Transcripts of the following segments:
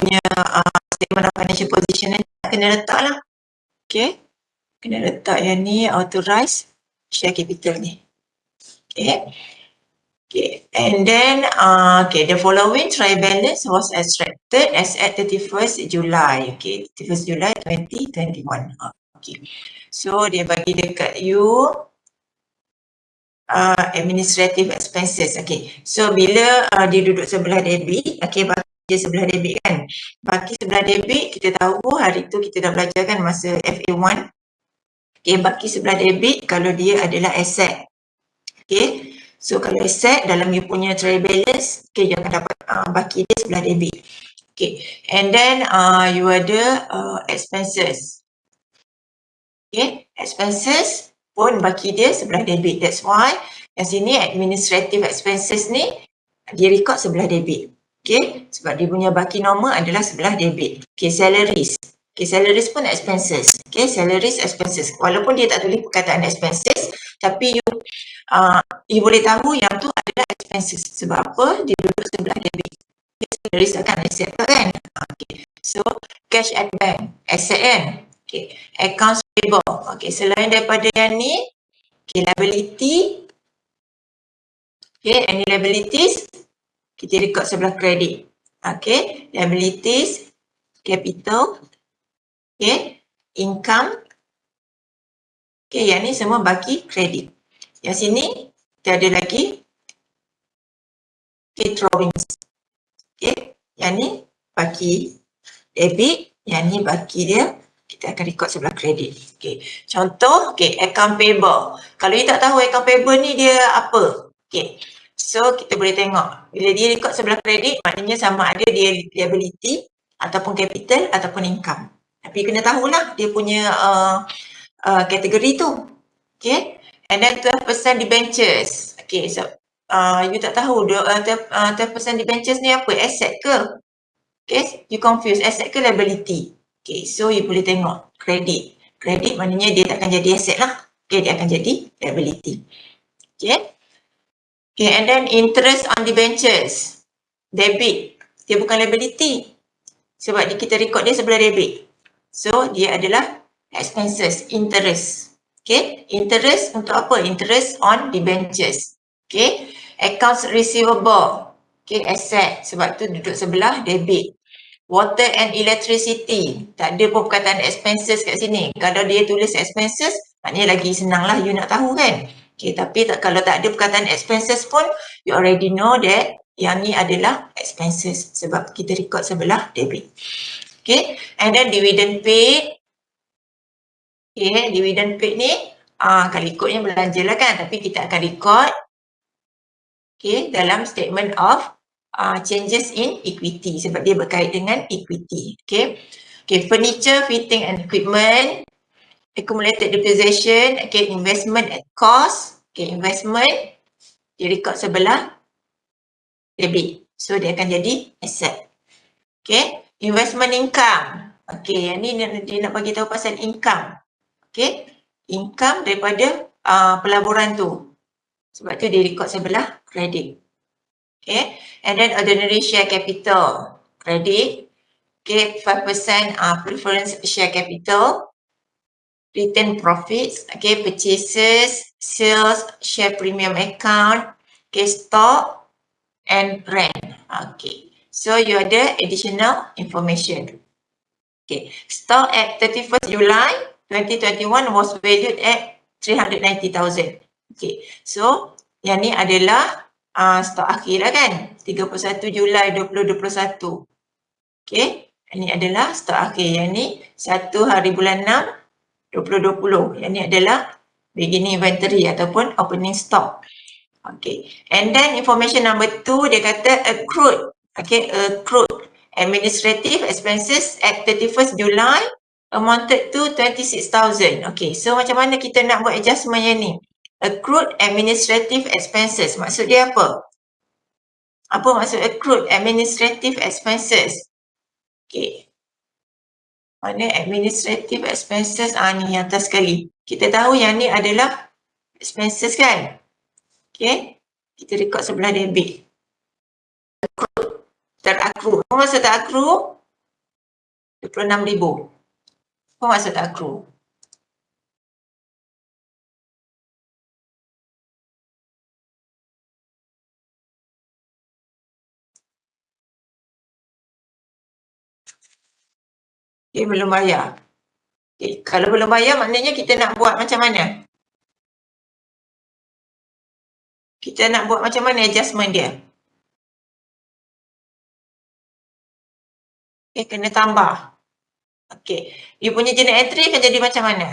punya statement of financial position ni kena letak lah. Okay. Kena letak yang ni, authorize share capital ni. Okay. Okay. And then, the following trial balance was extracted as at 31st July. Okay. 31st July 2021. Okay. So, dia bagi dekat you administrative expenses. Okay. So, bila dia duduk sebelah debit, okay, baki dia sebelah debit kan. Baki sebelah debit, kita tahu hari tu kita dah belajar kan masa FA1. Okay, baki sebelah debit kalau dia adalah asset. Okay. So, kalau asset dalam you punya trial balance, okay, you akan dapat baki dia sebelah debit. Okay. And then, you ada expenses. Okay. Expenses pun baki dia sebelah debit. That's why, yang sini administrative expenses ni, dia record sebelah debit. Okay. Sebab dia punya baki normal adalah sebelah debit. Okay. Salaries. Okay. Salaries pun expenses. Okay. Salaries, expenses. Walaupun dia tak tulis perkataan expenses, tapi you boleh tahu yang tu adalah expenses. Sebab apa? Dia duduk sebelah debit. Okay. Salaries akan asset kan? Okay. So, cash at bank. Asset kan? Okay. Accounts payable. Okay. Selain daripada yang ni, okay, liability. Okay. Any liabilities, kita record sebelah kredit. Okay. Liabilities, capital. Okay. Income. Okay. Yang ni semua baki kredit. Yang sini, kita ada lagi okay, drawings. Okay. Yang ni baki debit. Yang ni baki dia, kita akan record sebelah kredit. Okay. Contoh, okay, account payable. Kalau you tak tahu account payable ni dia apa? Okay. So, kita boleh tengok. Bila dia record sebelah kredit, maknanya sama ada dia liability, ataupun capital, ataupun income. Tapi kena tahulah dia punya kategori tu. Okay. And then 12% debentures. Okay. So, you tak tahu 12% debentures ni apa? Asset ke? Okay. You confuse. Asset ke liability? Okay. So, you boleh tengok. Credit. Credit maknanya dia tak akan jadi asset lah. Okay. Dia akan jadi liability. Okay. Okay, and then interest on debentures. Debit. Dia bukan liability. Sebab kita record dia sebelah debit. So, dia adalah expenses, interest. Okay, interest untuk apa? Interest on debentures. Okay, accounts receivable. Okay, asset. Sebab tu duduk sebelah debit. Water and electricity. Tak ada pun perkataan expenses kat sini. Kalau dia tulis expenses, maknanya lagi senang lah you nak tahu kan. Okay, tapi kalau tak ada perkataan expenses pun, you already know that yang ni adalah expenses. Sebab kita record sebelah debit. Okay, and then dividend paid. Okay, dividend paid ni, kalau ikutnya belanja lah kan. Tapi kita akan record okay, dalam statement of changes in equity. Sebab dia berkait dengan equity. Okay, okay, furniture, fitting and equipment. Accumulated depreciation, okay, investment at cost, okay, investment, dia record sebelah debit. So, dia akan jadi asset. Okay, investment income. Okay, yang ni dia nak bagi tahu pasal income. Okay, income daripada pelaburan tu. Sebab tu dia record sebelah credit. Okay, and then ordinary share capital, credit. Okay, 5% preference share capital. Return profits, okay, purchases, sales, share premium account, okay, stock and rent. Okay, so you ada additional information. Okay, stock at 31st July 2021 was valued at 390,000. Okay, so yang ni adalah stok akhir lah kan, 31 Julai 2021. Okay, ini adalah stok akhir. Yang ni 1 hari bulan 6 2020. Yang ni adalah beginning inventory ataupun opening stock. Okay. And then information number 2, dia kata accrued. Okay, accrued administrative expenses at 31st July amounted to 26,000. Okay, so macam mana kita nak buat adjustment yang ni? Accrued administrative expenses. Maksud dia apa? Apa maksud accrued administrative expenses? Okay. Mana administrative expenses, ni yang atas sekali. Kita tahu yang ni adalah expenses kan. Okay. Kita record sebelah debit. Accrued. Teraccrued. Apa maksud teraccrued? 26,000. Apa maksud accrue? Dia belum bayar. Okay. Kalau belum bayar maknanya kita nak buat macam mana? Kita nak buat macam mana adjustment dia? Okay, kena tambah. Okay. You punya journal entry akan jadi macam mana?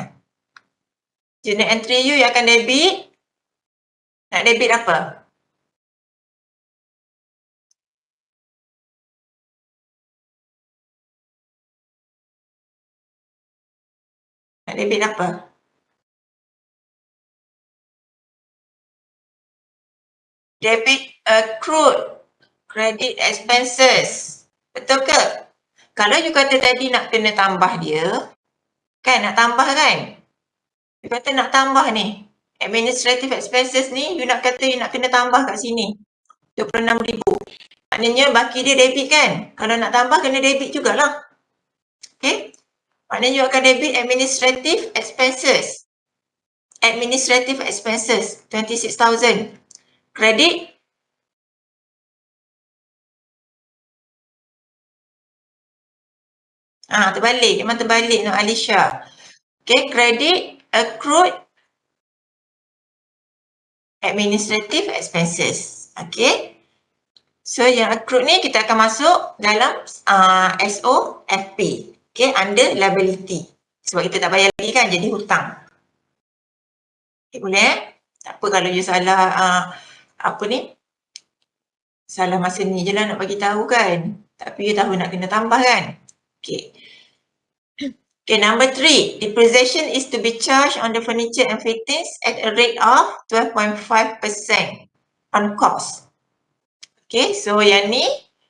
Journal entry you akan debit. Nak debit apa? Nak debit apa? Debit accrued credit expenses. Betul ke? Kalau you kata tadi nak kena tambah dia, kan nak tambah kan? You kata nak tambah ni. Administrative expenses ni, you nak kata you nak kena tambah kat sini. 26,000. Maknanya baki dia debit kan? Kalau nak tambah kena debit jugalah. Okay? Maknanya you akan debit administrative expenses. Administrative expenses, 26,000. Credit terbalik. Memang terbalik no Alisha. Okay, credit accrued administrative expenses. Okay. So yang accrued ni kita akan masuk dalam SOFP. Okay, under liability. Sebab kita tak bayar lagi kan, jadi hutang. Okay, boleh? Tak apa kalau you salah apa ni? Salah masa ni je lah nak bagi tahu kan. Tapi you tahu nak kena tambah kan? Okay. Okay, number 3. Depreciation is to be charged on the furniture and fittings at a rate of 12.5% on cost. Okay, so yang ni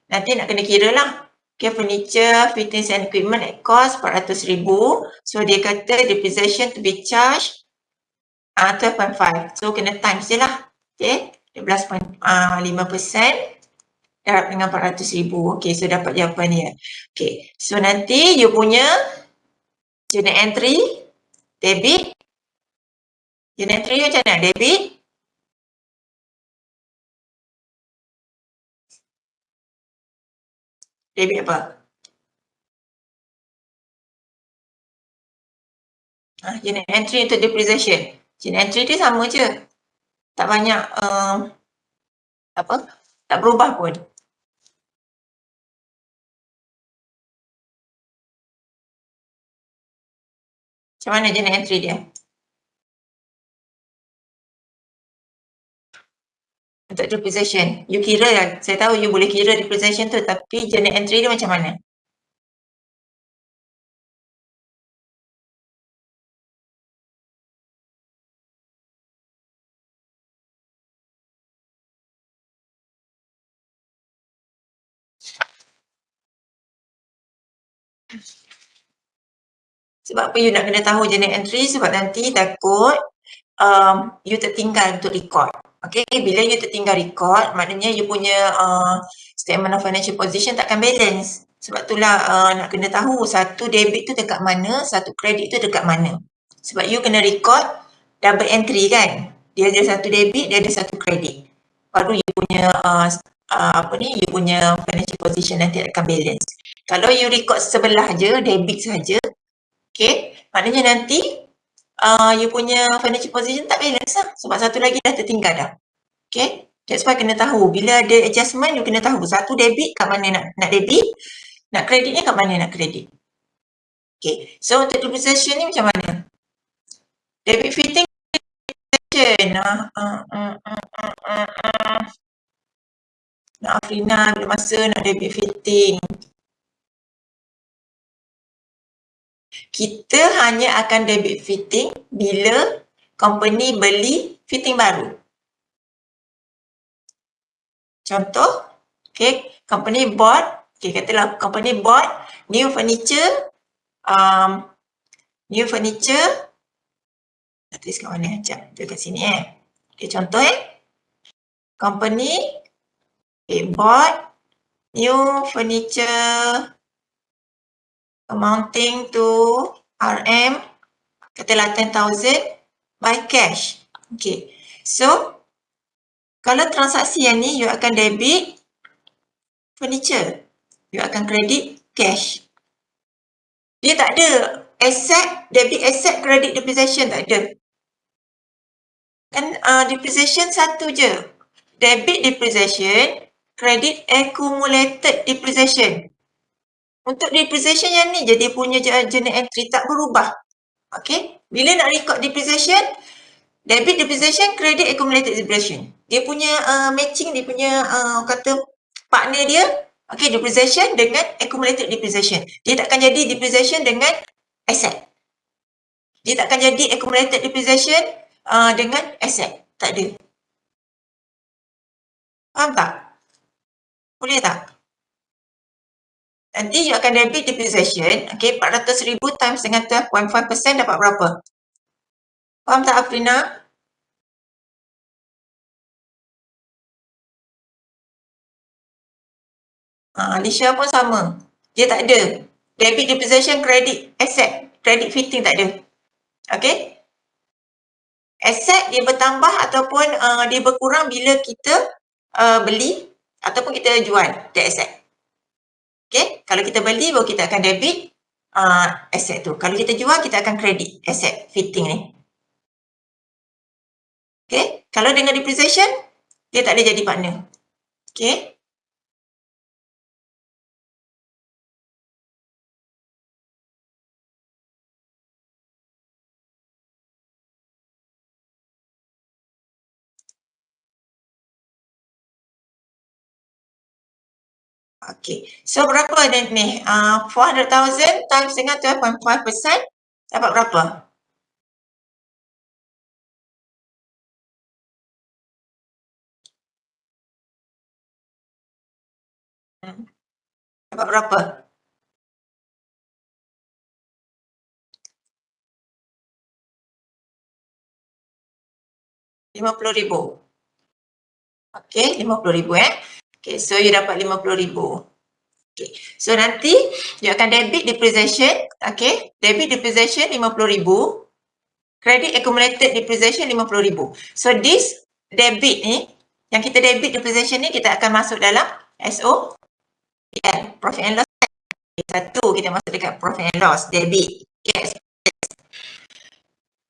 nanti nak kena kira lah. Okay, furniture, fittings and equipment at cost 400,000. So dia kata depreciation to be charged 12.5. So kena times je lah. Okay, 12.5% darab dengan 400,000. Okay, so dapat jawapan dia. Okay, so nanti you punya journal entry, debit. Journal entry macam mana? Debit. Debit apa? Journal entry untuk depreciation. Journal entry dia sama je. Tak banyak apa? Tak berubah pun. Macam mana journal entry dia? Untuk depreciation. You kira lah. Saya tahu you boleh kira depreciation tu. Tapi journal entry dia macam mana? Sebab apa you nak kena tahu journal entry? Sebab nanti takut you tertinggal untuk record. Okay, bila you tertinggal record, maknanya you punya statement of financial position takkan balance. Sebab itulah nak kena tahu satu debit tu dekat mana, satu kredit tu dekat mana. Sebab you kena record double entry kan. Dia ada satu debit, dia ada satu kredit. Baru you punya you punya financial position nanti akan balance. Kalau you record sebelah je, debit saja, okay, maknanya nanti you punya financial position tak balance lah. Sebab satu lagi dah tertinggal dah. Okay, that's why kena tahu. Bila ada adjustment, you kena tahu satu debit kat mana nak debit, nak kreditnya kat mana nak kredit. Okay, so untuk depreciation ni macam mana? Debit fitting nak Afrina bila masa nak debit fitting. Kita hanya akan debit fitting bila company beli fitting baru. Contoh, okay, company bought, okay, katalah company bought new furniture, nak tulis kat mana? Sekejap, tulis kat sini Okay, contoh company bought new furniture amounting to RM, katalah 10,000 by cash. Okay. So, kalau transaksi yang ni, you akan debit furniture. You akan credit cash. Dia tak ada asset, debit asset, credit depreciation, tak ada. Kan depreciation satu je. Debit depreciation, credit accumulated depreciation. Untuk depreciation yang ni je dia punya journal entry, tak berubah. Okay. Bila nak record depreciation, debit depreciation, credit accumulated depreciation. Dia punya matching, dia punya kata partner dia, okay, depreciation dengan accumulated depreciation. Dia takkan jadi depreciation dengan asset. Dia takkan jadi accumulated depreciation dengan asset. Tak ada. Faham tak? Boleh tak? Nanti you akan debit depreciation, okay, 400,000 times dengan 12.5% dapat berapa? Faham tak, Afrina? Alicia pun sama. Dia tak ada. Debit depreciation, credit asset, credit fitting tak ada. Okay? Asset dia bertambah ataupun dia berkurang bila kita beli ataupun kita jual the asset. Okay? Kalau kita beli baru kita akan debit asset tu. Kalau kita jual kita akan credit asset fitting ni. Okay? Kalau dengan depreciation dia tak boleh jadi partner. Okay? Okay. So berapa ni? 400,000 times dengan 12.5% dapat berapa? Dapat berapa? RM50,000. Okay, RM50,000 Okay, so you dapat RM50,000. Okay, so nanti you akan debit depreciation, okay, debit depreciation RM50,000, credit accumulated depreciation RM50,000. So this debit ni, yang kita debit depreciation ni kita akan masuk dalam SO, profit and loss. Satu kita masuk dekat profit and loss, debit. Yes.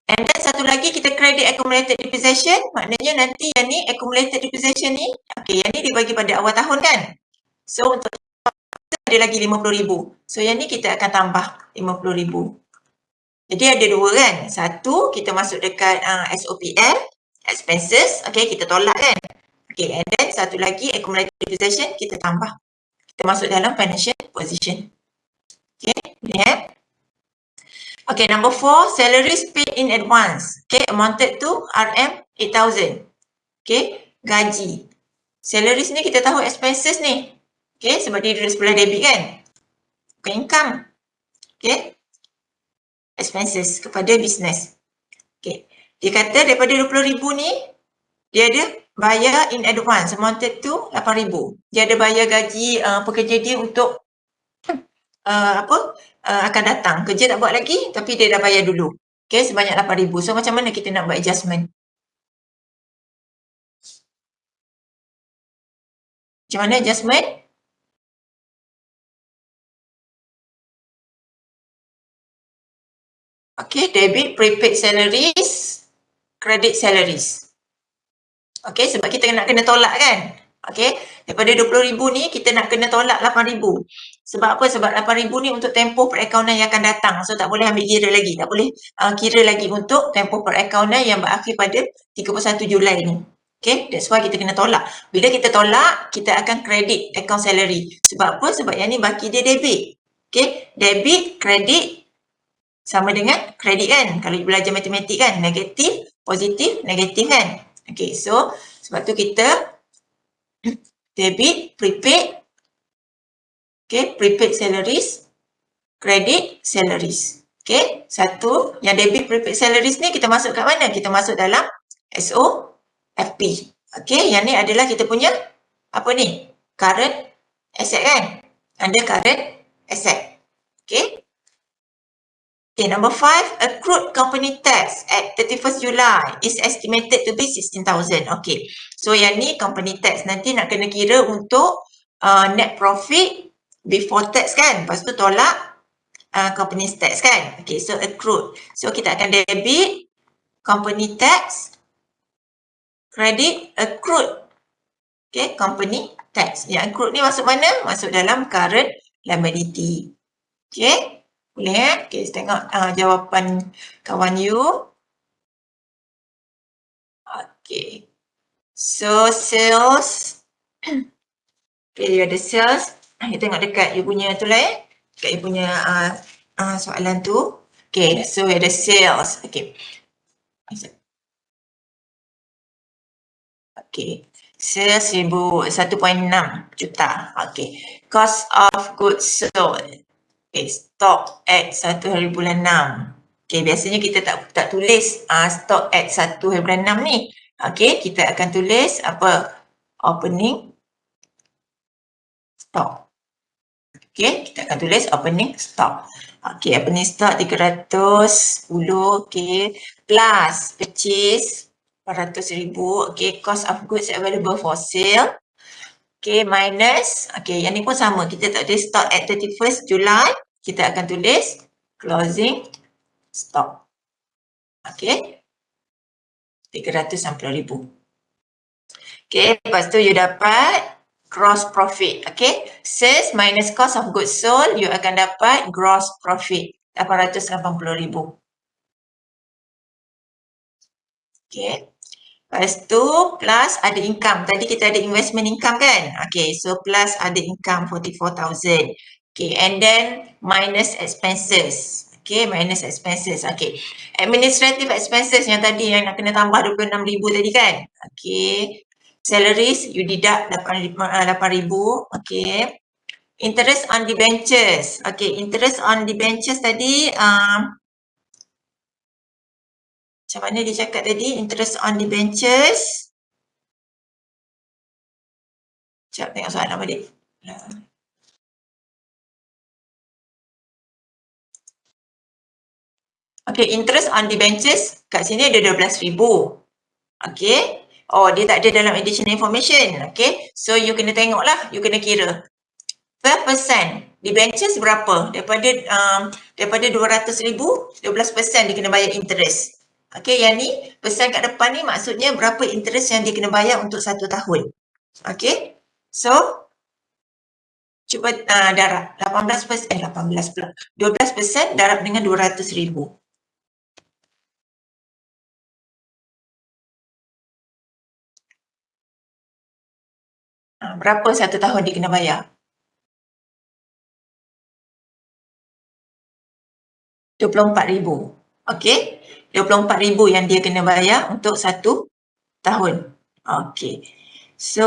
And then satu lagi kita credit accumulated depreciation, maknanya nanti yang ni accumulated depreciation ni, okay, yang ni dibagi pada awal tahun kan. So untuk ada lagi RM50,000. So yang ni kita akan tambah RM50,000. Jadi ada dua kan. Satu kita masuk dekat SOPL, expenses, okay, kita tolak kan. Okay, and then satu lagi accumulated depreciation kita tambah. Kita masuk dalam financial position. Okay, lihat. Okay, number 4, salaries paid in advance. Okay, amounted to RM8,000. Okay, gaji. Salaries ni kita tahu expenses ni. Okay, sebab dia duduk sebelah debit kan. Bukan income. Okay, expenses kepada business. Okay, dia kata daripada RM20,000 ni, dia ada bayar in advance, amounted to RM8,000. Dia ada bayar gaji pekerja dia untuk akan datang. Kerja tak buat lagi, tapi dia dah bayar dulu. Okay, sebanyak RM8,000. So, macam mana kita nak buat adjustment? Macam mana adjustment? Okay, debit prepaid salaries, credit salaries. Okay, sebab kita nak kena tolak kan? Okay, daripada RM20,000 ni, kita nak kena tolak RM8,000. Sebab apa? Sebab RM8,000 ni untuk tempoh perakaunan yang akan datang. So, tak boleh ambil kira lagi. Tak boleh kira lagi untuk tempoh perakaunan yang berakhir pada 31 Julai ni. Okay, that's why kita kena tolak. Bila kita tolak, kita akan credit account salary. Sebab apa? Sebab yang ni baki dia debit. Okay, debit, credit sama dengan kredit kan. Kalau belajar matematik kan, negatif, positif, negatif kan. Okay, so sebab tu kita debit, prepaid, okay, prepaid salaries, credit salaries. Okay, satu, yang debit prepaid salaries ni kita masuk kat mana? Kita masuk dalam SOFP. Okay, yang ni adalah kita punya, apa ni? Current asset kan? Under current asset. Okay, Okay, number 5, accrued company tax at 31st July is estimated to be 16,000. Okay, so yang ni company tax nanti nak kena kira untuk net profit before tax kan. Lepas tu tolak company tax kan. Okay, so accrued. So kita akan debit company tax, credit accrued. Okay, company tax. Yang accrued ni masuk mana? Masuk dalam current liability. Okay. Boleh Okay, tengok jawapan kawan you. Okay. So, sales. Okay, you ada sales. Kita tengok dekat you punya tu lah Dekat you punya soalan tu. Okay, so you ada sales. Okay. Okay. Sales 1.6 juta. Okay. Cost of goods sold. Okay, stock at 1 hari bulan 6. Okay, biasanya kita tak tulis stock at 1 hari bulan 6 ni. Okay, kita akan tulis apa? Opening stock. Okay, kita akan tulis opening stock. Okay, opening stock 310. Okay, plus purchase 400,000. Okay, cost of goods available for sale. Okay, minus. Okay, yang ni pun sama. Kita tak tulis stock at 31st July. Kita akan tulis closing stock. Okay. 360,000. Okay, lepas tu you dapat gross profit. Okay. Sales minus cost of goods sold, you akan dapat gross profit. 880,000. Okay. Lepas tu plus ada income. Tadi kita ada investment income kan? Okay, so plus ada income 44,000. Okay, and then minus expenses. Okay, minus expenses. Okay, administrative expenses yang tadi yang nak kena tambah 26,000 tadi kan? Okay, salaries you deduct 8,000. Okay, interest on debentures. Okay, interest on debentures tadi macam mana dia cakap tadi? Interest on debentures. Sekejap tengok soalan balik. Okay, interest on debentures kat sini ada 12,000. Okay. Oh, dia tak ada dalam additional information. Okay. So, you kena tengok lah. You kena kira. 12% debentures berapa? Daripada 200,000, 12% dia kena bayar interest. Okay, yang ni persen kat depan ni maksudnya berapa interest yang dia kena bayar untuk 1 tahun. Okay. So, cuba darab 18% 18 pula. 12% darab dengan 200,000. Berapa 1 tahun dia kena bayar? 24,000. Okey. 24,000 yang dia kena bayar untuk 1 tahun. Okey. So,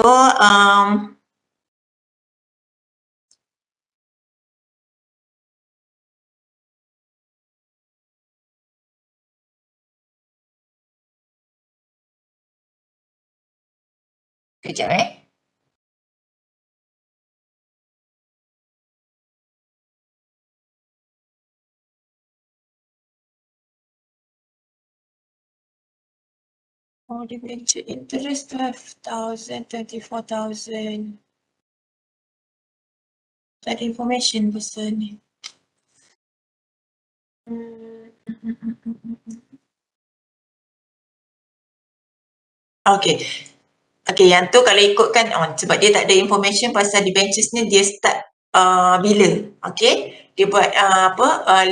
kejap Oh, debenture interest 12,000, 24,000. Tak ada information pasal ni. Okey. Okey, yang tu kalau ikutkan sebab dia tak ada information pasal debentures ni dia start bila. Okey. Dia buat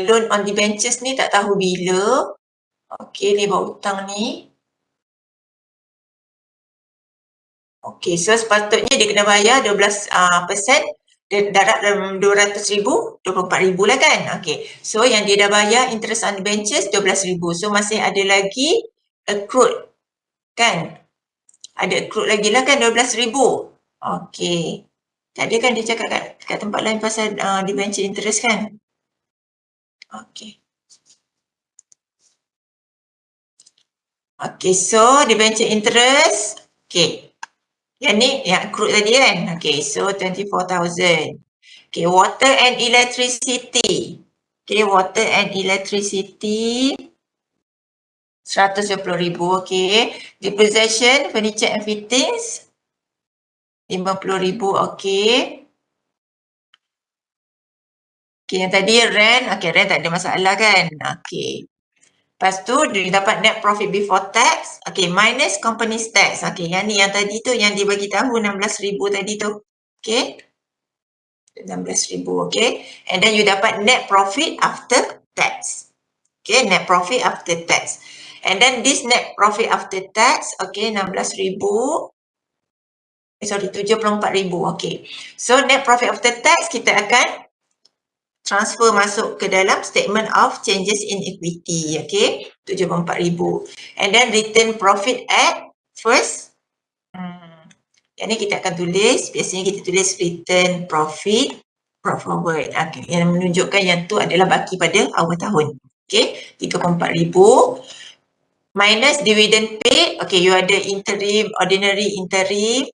loan on debentures ni tak tahu bila. Okey, dia buat hutang ni. Okey, so sepatutnya dia kena bayar 12% darab dalam 200,000, 24,000 lah kan. Okey, so yang dia dah bayar interest on debentures 12,000. So masih ada lagi accrued kan. Ada accrued lagi lah kan 12,000. Okey. Tadi kan dia cakap kat tempat lain pasal debenture interest kan. Okey. Okey, so debenture interest. Okey. Yang ni yang accrued tadi kan. Okay, so 24,000. Okay, water and electricity. Okay, water and electricity 120,000. Okay. Depreciation, furniture and fittings 50,000. Okay. Okay, yang tadi rent. Okay, rent tak ada masalah kan? Okay. Lepas tu, dia dapat net profit before tax. Okay, minus company's tax. Okay, yang ni, yang tadi tu, yang dia bagi tahu 16,000 tadi tu. Okay. 16,000, okay. And then you dapat net profit after tax. Okay, net profit after tax. And then this net profit after tax, okay, 16,000. Sorry, 74,000. Okay. So, net profit after tax, kita akan transfer masuk ke dalam statement of changes in equity. Okay, 74,000. And then return profit at first. Yang ni kita akan tulis, biasanya kita tulis return profit brought forward. Okay, yang menunjukkan yang tu adalah baki pada awal tahun. Okay, 34,000. Minus dividend paid. Okay, you ada interim, ordinary interim.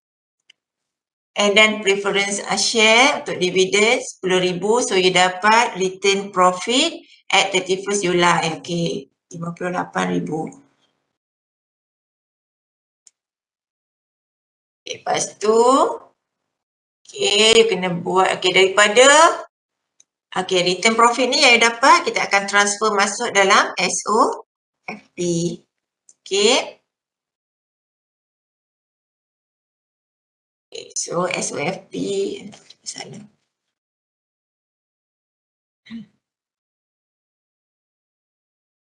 And then preference share untuk dividen 10,000. So you dapat return profit at 31st July. Okay, 58,000. Okay, lepas tu, okay, you kena buat, okay, daripada, okay, return profit ni yang you dapat, kita akan transfer masuk dalam SOFP. Okay. Okay, so SOFP, salah.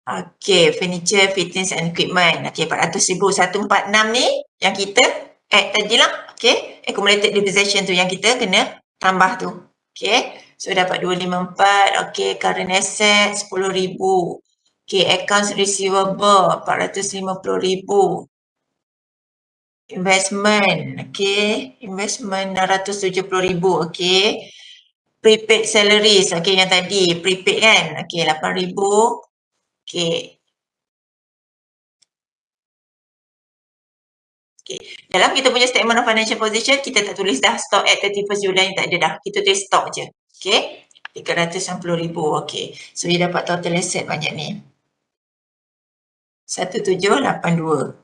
Okay, furniture, fittings and equipment. Okay, 400,000, 146 ni yang kita add tadi lah. Okay, accumulated depreciation tu yang kita kena tambah tu. Okay, so dapat 254. Okay, current asset 10,000. Okay, accounts receivable 450,000. Investment, okay, investment 670,000. Okay, prepaid salaries, okay, yang tadi prepaid kan. Okay, 8,000. Okay. Okay. Dalam kita punya statement of financial position, kita tak tulis dah stock at 31st July, tak ada dah. Kita tulis stock je. Okay. 390,000. Okay. So, you dapat total asset banyak ni. 1782.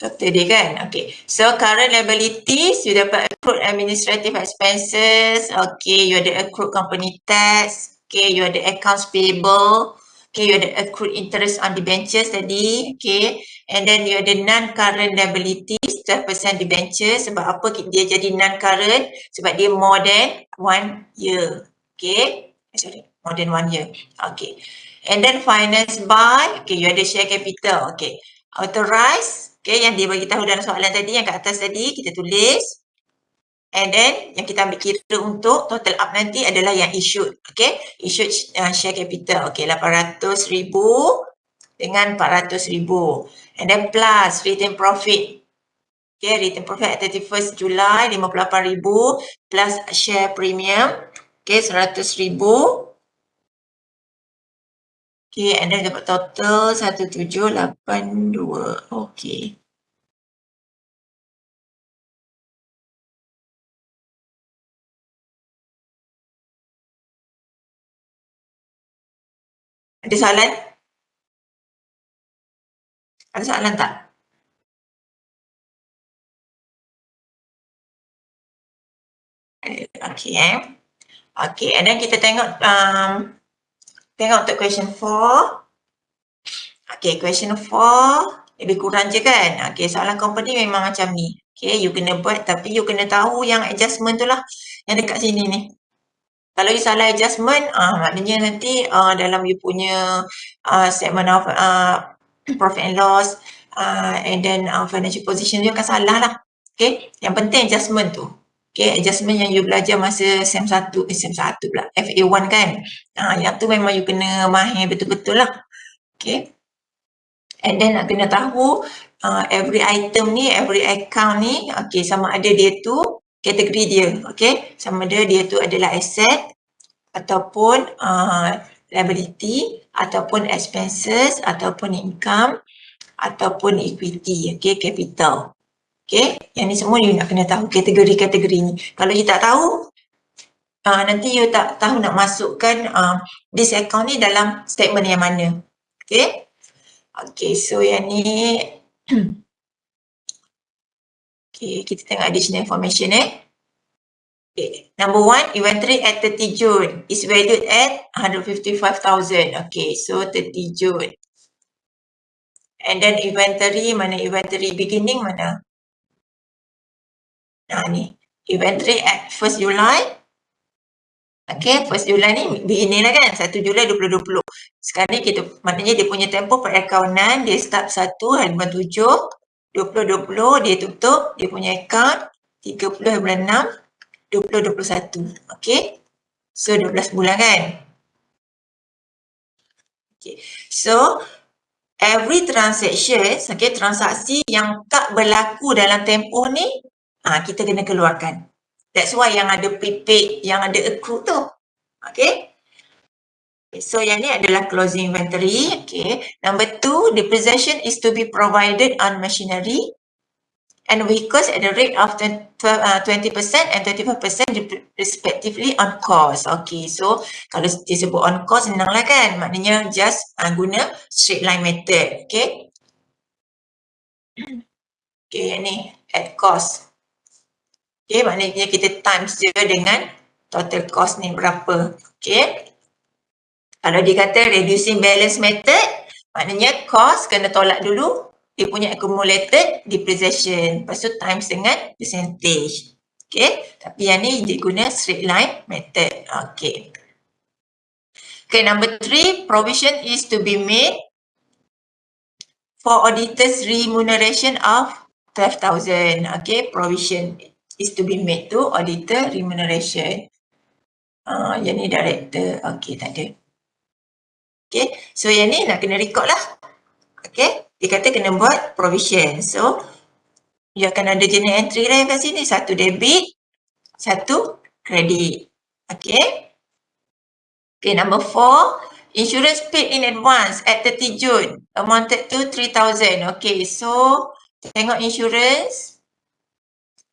Total dia kan? Okay. So, current liabilities, you dapat accrued administrative expenses. Okay. You ada accrued company tax. Okay. You ada accounts payable. Okay. You ada accrued interest on debentures tadi. Okay. And then you ada non-current liabilities, 12% debentures. Sebab apa dia jadi non-current? Sebab dia more than 1 year. Okay. Sorry. More than 1 year. Okay. And then finance by, okay. You ada share capital. Okay. Authorized. Okay, yang dia bagi tahu dalam soalan tadi, yang kat atas tadi, kita tulis. And then, yang kita ambil kira untuk total up nanti adalah yang issued. Okay, issued share capital. Okay, 800,000 dengan 400,000. And then plus return profit. Okay, return profit at 31st July, 58,000 plus share premium. Okay, 100,000. Okay, and then dapat total 1782. Okay. Ada soalan? Ada soalan tak? Okay. Okay, and then kita tengok untuk question 4. Okay, question 4 lebih kurang je kan. Okay, soalan company memang macam ni. Okay, you kena buat tapi you kena tahu yang adjustment tu lah yang dekat sini ni. Kalau you salah adjustment, maknanya nanti dalam you punya statement of profit and loss and then financial position you akan salah lah. Okay, yang penting adjustment tu. Okay, adjustment yang you belajar masa SEM 1 pula, FA1 kan. Yang tu memang you kena mahir betul-betul lah. Okay. And then nak kena tahu every item ni, every account ni, okay, sama ada dia tu kategori dia. Okay, sama ada dia tu adalah asset ataupun liability ataupun expenses ataupun income ataupun equity. Okay, capital. Okay, yang ni semua you nak kena tahu kategori-kategori ni. Kalau you tak tahu, nanti you tak tahu nak masukkan this account ni dalam statement yang mana. Okay. Okay, so yang ni okay, kita tengok additional information Okay. Number one, inventory at 30 June is valued at 155,000. Okay, so 30 June. And then inventory, mana inventory beginning mana? Nah ni, inventory at 1st July. Okay, 1st July ni beginning lah kan, 1 Julai 2020. Sekarang ni kita, maknanya dia punya tempoh per accountan, dia start 1 hari bulan 7, 2020, dia tutup, dia punya account 30 hari bulan 6, 2021. Okay, so 12 bulan kan. Okay, so every transaction, okay, transaksi yang tak berlaku dalam tempoh ni, kita kena keluarkan. That's why yang ada prepaid, yang ada accrue tu. Okay. So yang ni adalah closing inventory. Okay. Number two, the possession is to be provided on machinery and vehicles at the rate of 20% and 25% respectively on cost. Okay, so kalau disebut on cost senang lah kan, maknanya just guna straight line method. Okay. Okay, yang ni at cost. Okay, maknanya kita times je dengan total cost ni berapa. Okay. Kalau dia kata reducing balance method, maknanya cost kena tolak dulu dia punya accumulated depreciation. Lepas tu times dengan percentage. Okay. Tapi yang ni dia guna straight line method. Okay. Okay, number 3, provision is to be made for auditors remuneration of 12,000. Okay, provision is to be made to auditor remuneration. Yang ni director. Okay, tak ada. Okay, so yang ni nak kena record lah. Okay, dia kata kena buat provision. So, dia akan ada journal entry lah kat sini. Satu debit, satu kredit. Okay. Okay, number 4. Insurance paid in advance at 30 June amounted to 3,000. Okay, so tengok insurance.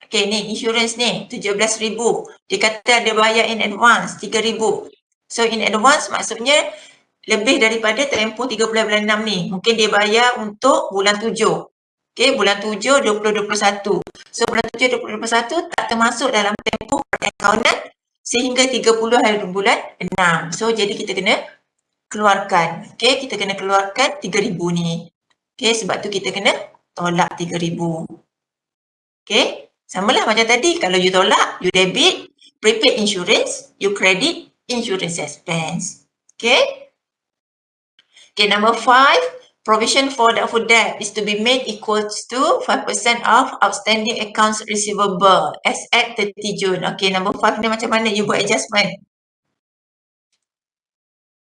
Okay, ni insurance ni 17,000. Dia kata ada bayar in advance 3,000. So in advance maksudnya lebih daripada tempoh 30 bulan 6 ni. Mungkin dia bayar untuk bulan 7. Okay, bulan 7 2021. So bulan 7 2021 tak termasuk dalam tempoh accountant sehingga 30 hari bulan 6. So jadi kita kena keluarkan. Okay, kita kena keluarkan 3,000 ni. Okay, sebab tu kita kena tolak 3,000. Okay, samalah macam tadi. Kalau you tolak, you debit prepaid insurance, you credit insurance expense. Okay. Okay, number 5, provision for doubtful debt is to be made equals to 5% of outstanding accounts receivable as at 30 June. Okay, number 5 ni macam mana you buat adjustment?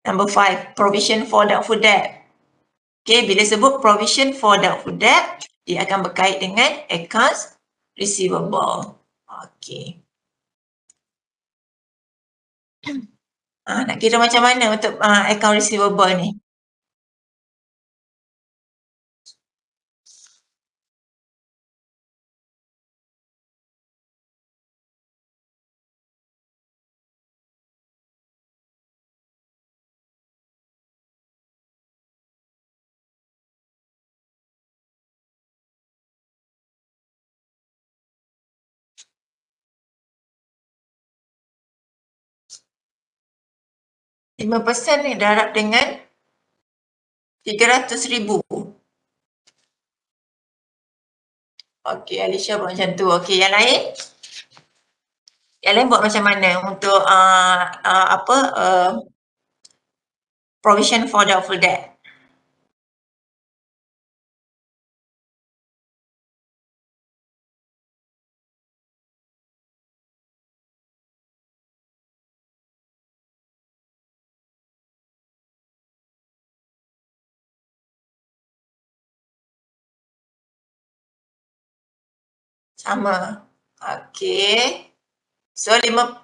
Number 5, provision for doubtful debt. Okay, bila sebut provision for doubtful debt, dia akan berkait dengan accounts receivable. Okay. Nak kira macam mana untuk account receivable ni? Lima persen ni darab dengan 300,000. Okey, Alicia buat macam tu. Okey, yang lain? Yang lain buat macam mana untuk provision for doubtful debt? Sama. Okey. So 5%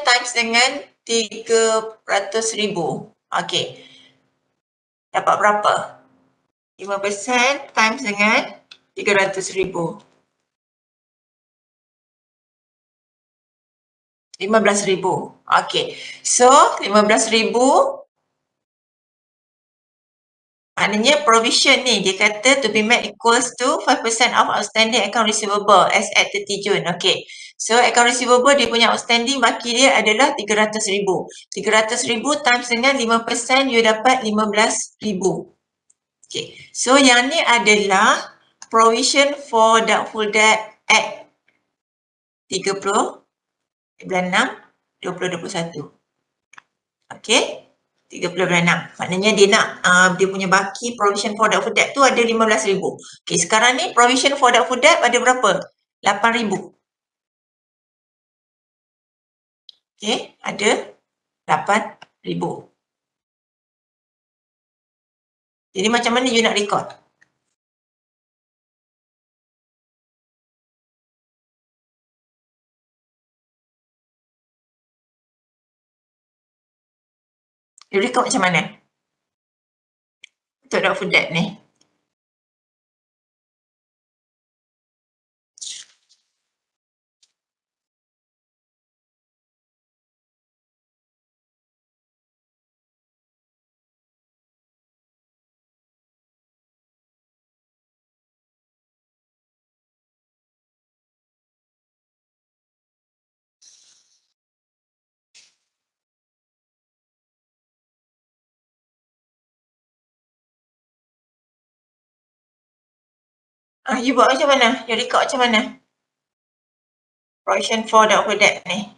times dengan 300,000. Okey. Dapat berapa? 5% times dengan 300,000. 15,000. Okay. So, 15,000 maknanya provision ni dia kata to be made equals to 5% of outstanding account receivable as at 30 June. Okay. So account receivable dia punya outstanding baki dia adalah 300,000. 300,000 times dengan 5% you dapat 15,000. Okay. So yang ni adalah provision for doubtful debt at 30 bulan 6 2021. Okay. 30 bulan 6. Maknanya dia nak dia punya baki provision for doubtful debt tu ada 15,000. Okey, sekarang ni provision for doubtful debt ada berapa? 8,000. Okey, ada 8,000. Jadi macam mana you nak record? You record macam mana? Untuk doubtful debt ni. You buat macam mana? You record macam mana? Provision for doubtful debt ni.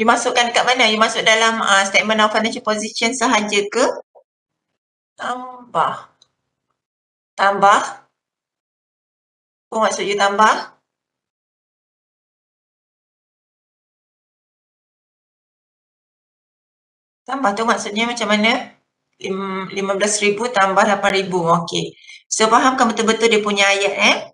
You masukkan dekat mana? You masuk dalam statement of financial position sahaja ke? Tambah. Tambah. Apa maksud you tambah? Tambah tu maksudnya macam mana? 15,000 tambah 8,000. Okey. So fahamkan betul-betul dia punya ayat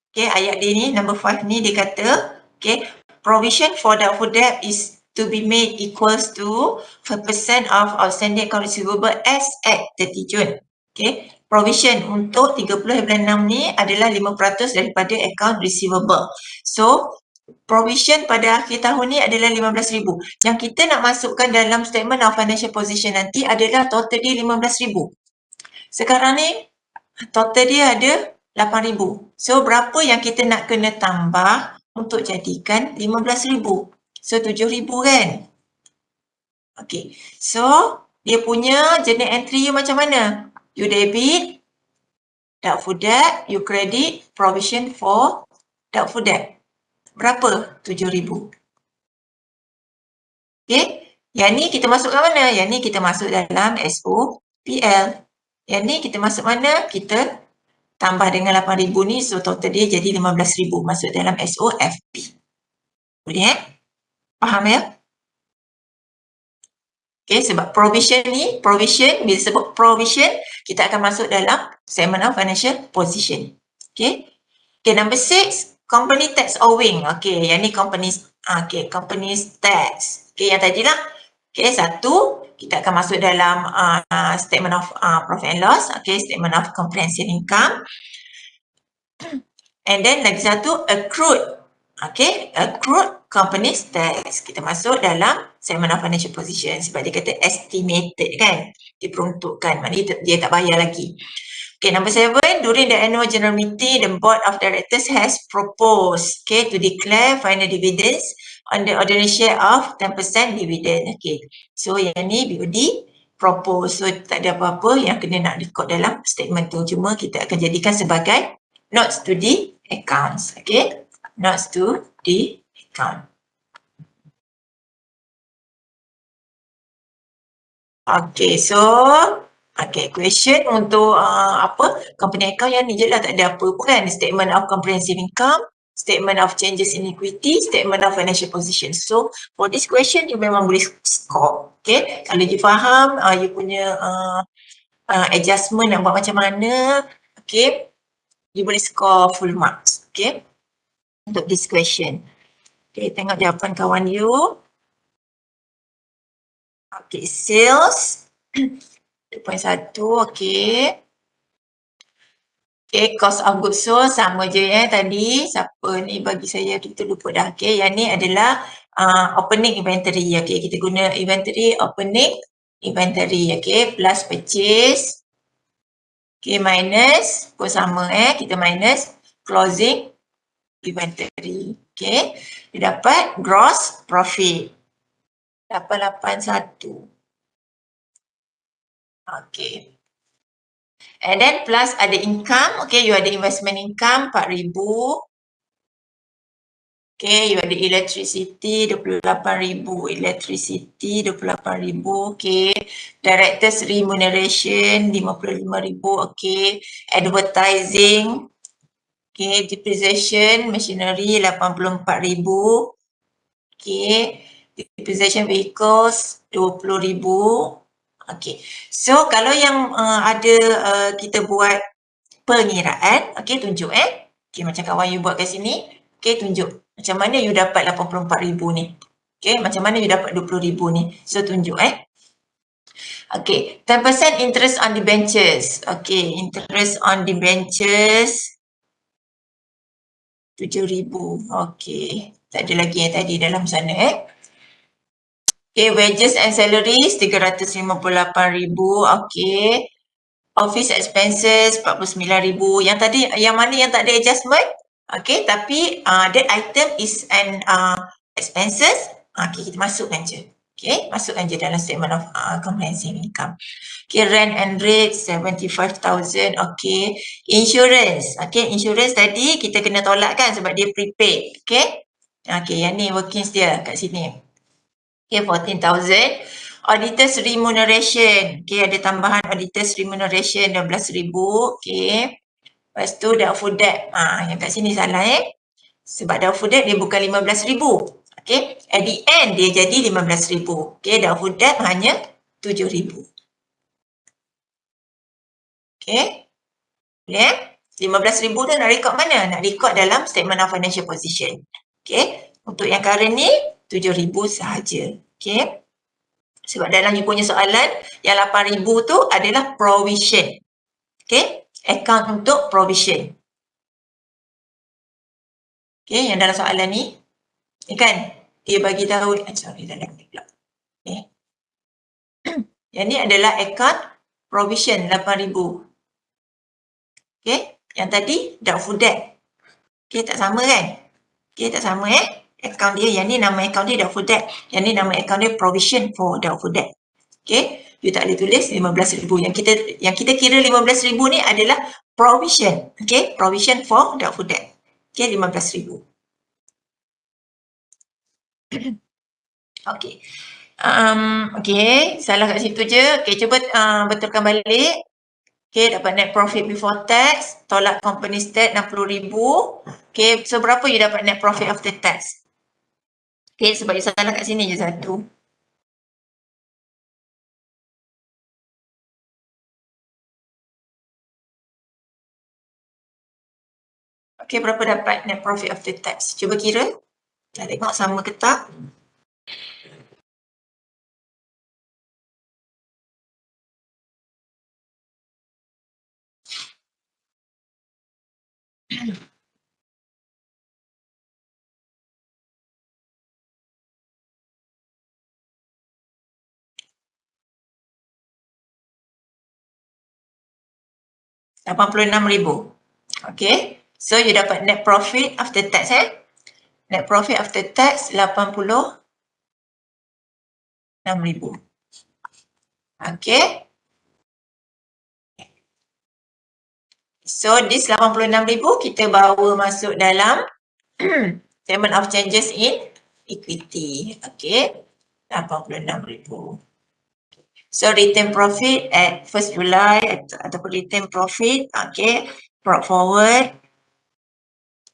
Okey, ayat dia ni number 5 ni dia kata, okey, provision for doubtful debt is to be made equals to 5% of outstanding account receivable as at 30 June. Okey, provision untuk 30 bulan 6 ni adalah 5% daripada account receivable. So, provision pada akhir tahun ni adalah 15,000. Yang kita nak masukkan dalam statement of financial position nanti adalah total dia 15,000. Sekarang ni total dia ada 8,000. So berapa yang kita nak kena tambah untuk jadikan 15,000? So 7,000 kan? Okay. So dia punya journal entry you macam mana? You debit doubtful debt, you credit provision for doubtful debt. Berapa? 7,000. Okay. Yang ni kita masukkan mana? Yang ni kita masuk dalam SOPL. Yang ni kita masuk mana? Kita tambah dengan 8,000 ni, so total dia jadi 15,000 masuk dalam SOFP. Boleh Faham ya? Okay, sebab provision ni, provision, bila sebut provision, kita akan masuk dalam statement of financial position. Okay. Okay, number 6, company tax owing. Okay, yang ni company's tax. Okay, yang tadi lah. Okay, 1, kita akan masuk dalam statement of profit and loss. Okay, statement of comprehensive income. And then lagi satu, accrued. Okay, accrued company's tax. Kita masuk dalam statement of financial position sebab dia kata estimated kan. Diperuntukkan, maknanya dia tak bayar lagi. Okay, number 7, during the annual general meeting, the board of directors has proposed, okay, to declare final dividends on the ordinary share of 10% dividend. Okay, so yang ni BOD propose. So tak ada apa-apa yang kena nak record dalam statement tu. Cuma kita akan jadikan sebagai notes to the accounts. Okay, notes to the account. Okay, so question untuk company account yang ni je lah, tak ada apa pun kan. Statement of comprehensive income, statement of changes in equity, statement of financial position. So for this question you memang boleh score. Okay, kalau you faham you punya adjustment nak buat macam mana, okay, you boleh score full marks. Okay, untuk this question. Okay, tengok jawapan kawan you. Okay, sales 2.1, okay. Okay, cost of goods sold sama je ya tadi. Siapa ni bagi saya kita lupa dah. Okay, yang ni adalah opening inventory. Okay, kita guna inventory opening inventory. Okay, plus purchase. Okay, minus pun sama kita minus closing inventory. Okay, dia dapat gross profit 881. Okay. And then plus ada income, okay, you ada investment income 4,000. Okay, you ada electricity 28,000, electricity 28,000, okay. Directors remuneration 55,000, okay. Advertising, okay. Depreciation machinery 84,000, okay. Depreciation vehicles 20,000. Okay, so kalau yang ada kita buat pengiraan, okay, tunjuk okay, macam kawan you buat kat sini, okay, tunjuk macam mana you dapat 84,000 ni, okay, macam mana you dapat 20,000 ni, so tunjuk okay, 10% interest on debentures, okay, interest on debentures 7,000, okay, tak ada lagi yang tadi dalam sana okay, wages and salaries 358,000, okay. Office expenses 49,000. Yang tadi, yang mana yang tak ada adjustment? Okay, tapi that item is an expenses. Okay, kita masukkan je. Okay, masukkan je dalam statement of comprehensive income. Okay, rent and rate 75,000. Okay, insurance. Okay, insurance tadi kita kena tolak kan sebab dia prepaid. Okay, okay, yang ni workings dia kat sini. Okay, 14,000. Auditors remuneration. Okay, ada tambahan auditors remuneration 12,000. Okay. Lepas tu doubtful debt. Yang kat sini salah Sebab doubtful debt dia bukan 15,000. Okay. At the end dia jadi 15,000. Okay, doubtful debt hanya 7,000. Okay. Boleh 15,000 tu nak record mana? Nak record dalam statement of financial position. Okay. Untuk yang current ni 7,000 sahaja. Okay. Sebab dalam you punya soalan, yang 8,000 tu adalah provision. Okay, account untuk provision. Okay, yang dalam soalan ni, kan, dia bagi tahu, sorry, dalam ni pula. Okay. Yang ni adalah account provision 8,000. Okay, yang tadi doubtful debt. Okay, tak sama kan? Okay, tak sama account dia, yang ni nama account dia doubtful debt. Yang ni nama account dia provision for doubtful debt. Okay, you tak boleh tulis 15,000. Yang kita kira 15,000 ni adalah provision. Okay, provision for doubtful debt. Okay, 15,000. Okay. Okay, salah kat situ je. Okay, cuba betulkan balik. Okay, dapat net profit before tax, tolak company tax 60,000. Okay, so berapa you dapat net profit after tax? Okay, sebab you salah kat sini je satu. Okay, berapa dapat net profit after tax? Cuba kira. Nak tengok sama ke tak. RM86,000. Okay. So you dapat net profit after tax Net profit after tax 86,000. Okay. So this 86,000 kita bawa masuk dalam statement of changes in equity. Okay. 86,000. So return profit at 1st July ataupun return profit, okay, brought forward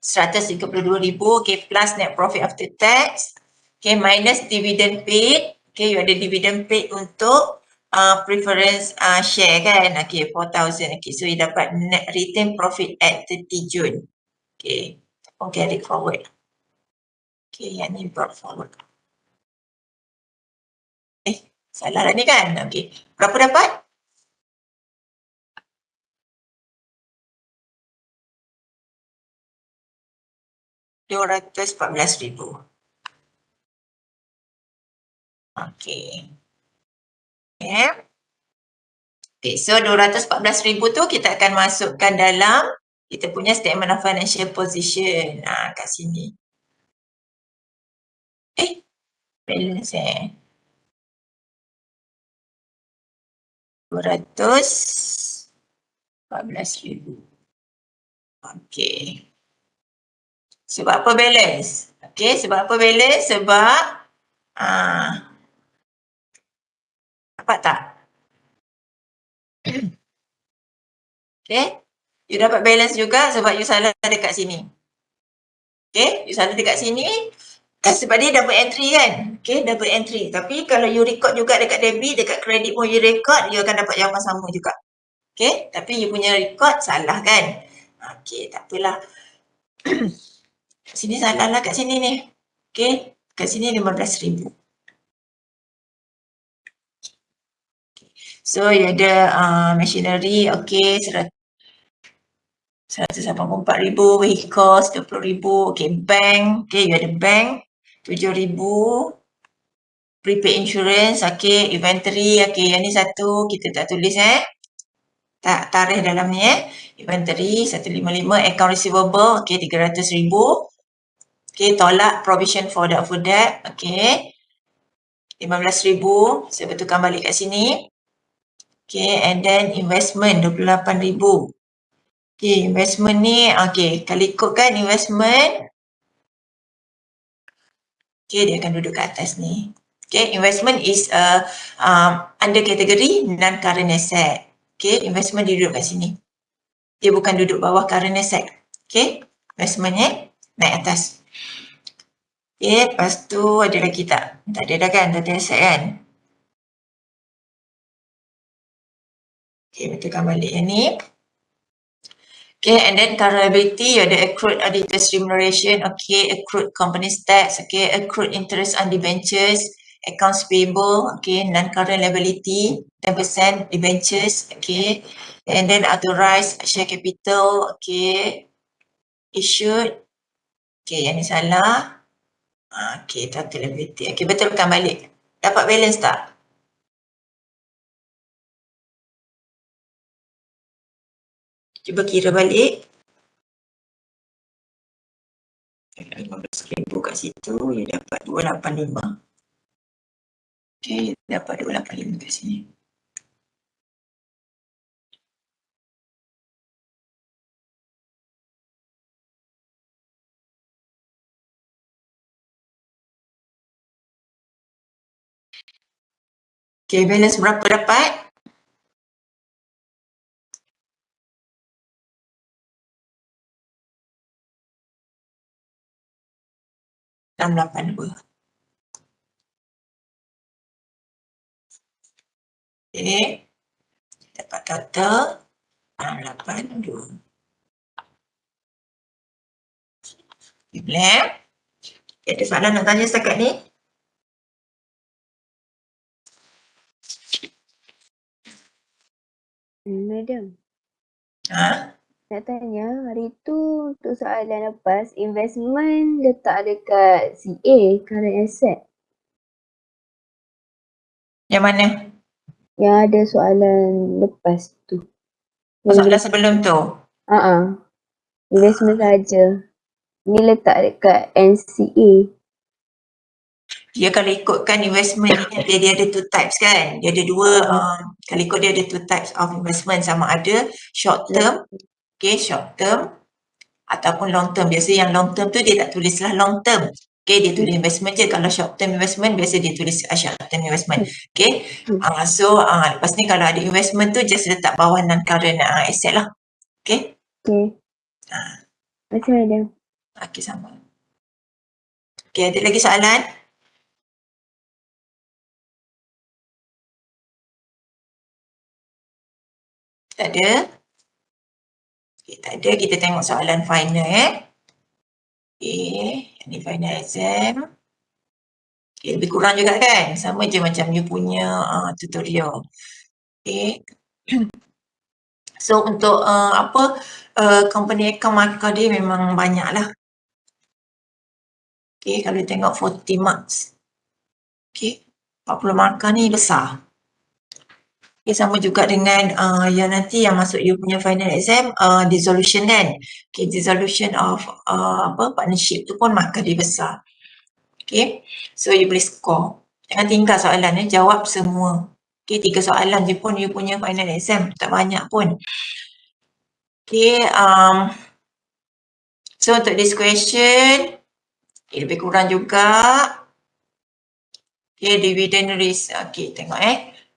132,000, okay, plus net profit after tax, okay, minus dividend paid, okay, you ada dividend paid untuk preference share kan, okay, 4,000, okay, so you dapat net return profit at 30 June, okay, carry forward, okay, yang ni brought forward. Salah lah ni kan, okay, berapa dapat? 214,000. Okey. Okay. Okay, so 214,000 tu kita akan masukkan dalam kita punya statement of financial position. Kat sini. Balance 214,000. Okey. Sebab apa balance? Okey, sebab apa balance? Sebab dapat tak? Okey. You dapat balance juga sebab you salah dekat sini. Okey, you salah dekat sini. Sebab dia double entry kan? Okey, double entry. Tapi kalau you record juga dekat debit, dekat credit pun you record, you akan dapat jawapan sama juga. Okey, tapi you punya record salah kan? Okey, tak apalah. Kat sini salah lah kat sini ni. Okey, kat sini 15,000. So, you ada machinery, okey, 184,000, vehicles 20,000, okey, bank, okey, you ada bank 7,000, prepaid insurance, okey, inventory, okey, yang ni satu kita tak tulis tak tarikh dalam ni inventory 155, account receivable, okey, 300,000, okey, tolak provision for that, okey, 15,000, saya betulkan balik kat sini. Okay, and then investment 28,000. Okay, investment ni, okay, kalau ikutkan investment, okay, dia akan duduk kat atas ni. Okay, investment is under kategori non-current asset. Okay, investment dia duduk kat sini. Dia bukan duduk bawah current asset. Okay, investment naik atas. Okay, lepas tu ada lagi tak? Tak ada dah kan, total asset kan? Okay, betulkan balik yang ni. Okay, and then current liability, you ada accrued auditors remuneration, okay, accrued company's tax, okay, accrued interest on debentures, accounts payable, okay, non-current liability, 10% debentures, okay, and then authorized share capital, okay, issued, okay, yang ni salah, okay, total liability, okay, betulkan balik. Dapat balance tak? Cuba kira balik. 15,000 kat situ, you dapat 285. Okay, dapat 285 kat sini. Okay, balance berapa dapat? RM682. Okay, dapat total RM682. Okay, boleh? Ada soalan nak tanya setakat ni? Madam, Ha? nak tanya hari tu untuk soalan lepas investment letak dekat CA, current asset. Yang mana? Yang ada soalan lepas tu. Soalan sebelum tu? Investment saja. Ni letak dekat NCA. Dia kalau ikutkan investment ni, dia ada two types kan? Dia ada dua, kalau ikut dia ada two types of investment, sama ada short term, okay, short term ataupun long term. Biasa yang long term tu dia tak tulislah long term. Okay, dia tulis investment je. Kalau short term investment, biasa dia tulis short term investment. Okay, so lepas ni kalau ada investment tu, just letak bawah non-current asset lah. Okay. Okay. Macam mana? Okay, sama. Okay, ada lagi soalan? Tak ada? Okay, tak ada. Kita tengok soalan final Okay, ini final exam. Okay, lebih kurang juga kan? Sama je macam you punya tutorial. Okay. So untuk company account markah dia memang banyak lah. Okay, kalau tengok 40 marks. Okay, 40 markah ni besar. Okay, sama juga dengan yang nanti yang masuk you punya final exam, dissolution kan. Okay, dissolution of partnership tu pun markah dia besar. Okay, so you boleh score. Jangan tinggal soalan jawab semua. Okay, 3 soalan je pun you punya final exam, tak banyak pun. Okay, so untuk this question, okay, lebih kurang juga. Okay, dividend risk. Okay, tengok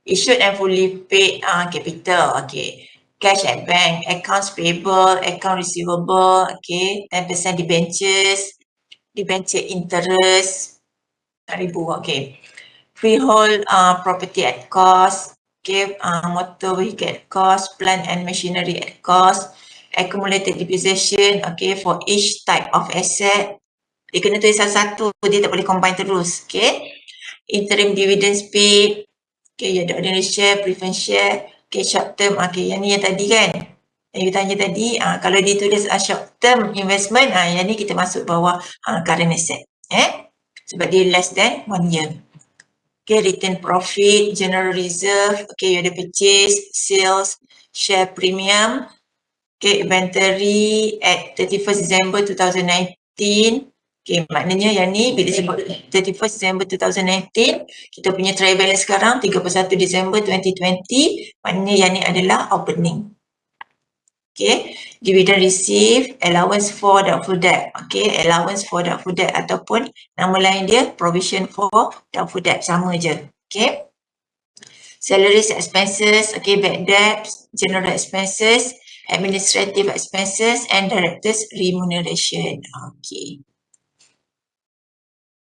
issued and fully paid capital. Okay, cash at bank, accounts payable, account receivable. Okay, 10% debentures, debenture interest, ribu. Okay, freehold property at cost. Okay, motor vehicle at cost, plant and machinery at cost, accumulated depreciation. Okay, for each type of asset. Dia kena tulis satu-satu, dia tak boleh combine terus. Okay, interim dividends paid. Okay, you ada ordinary share, preference share. Okay, short term. Okay, yang ni yang tadi kan. Yang you tanya tadi, kalau ditulis short term investment, yang ni kita masuk bawah current asset. Sebab dia less than 1 year. Okay, return profit, general reserve. Okay, you ada purchase, sales, share premium. Okay, inventory at 31st December 2019. Okay, maknanya yang ni bila sebut 31st December 2019, kita punya trial balance sekarang 31 December 2020, maknanya yang ni adalah opening. Okay, dividend receive, allowance for doubtful debt. Okay, allowance for doubtful debt ataupun nama lain dia provision for doubtful debt, sama je. Okay, salaries expenses, okay, bad debts, general expenses, administrative expenses and directors remuneration. Okay.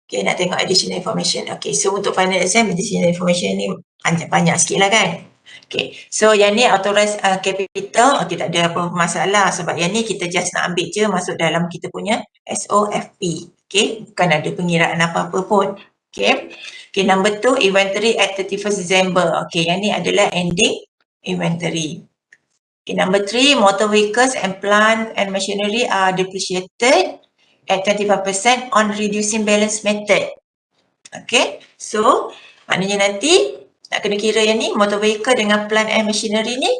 Okay, nak tengok additional information. Okay, so untuk final exam, additional information ni banyak sikit lah kan. Okay, so yang ni authorized capital, okay, tak ada apa masalah sebab yang ni kita just nak ambil je masuk dalam kita punya SOFP. Okay, bukan ada pengiraan apa-apa pun. Okay, okay, number 2, inventory at 31st December. Okay, yang ni adalah ending inventory. Okay, number 3, motor vehicles and plant and machinery are depreciated at 25% on reducing balance method. Okay, so maknanya nanti nak kena kira yang ni, motor vehicle dengan plant and machinery ni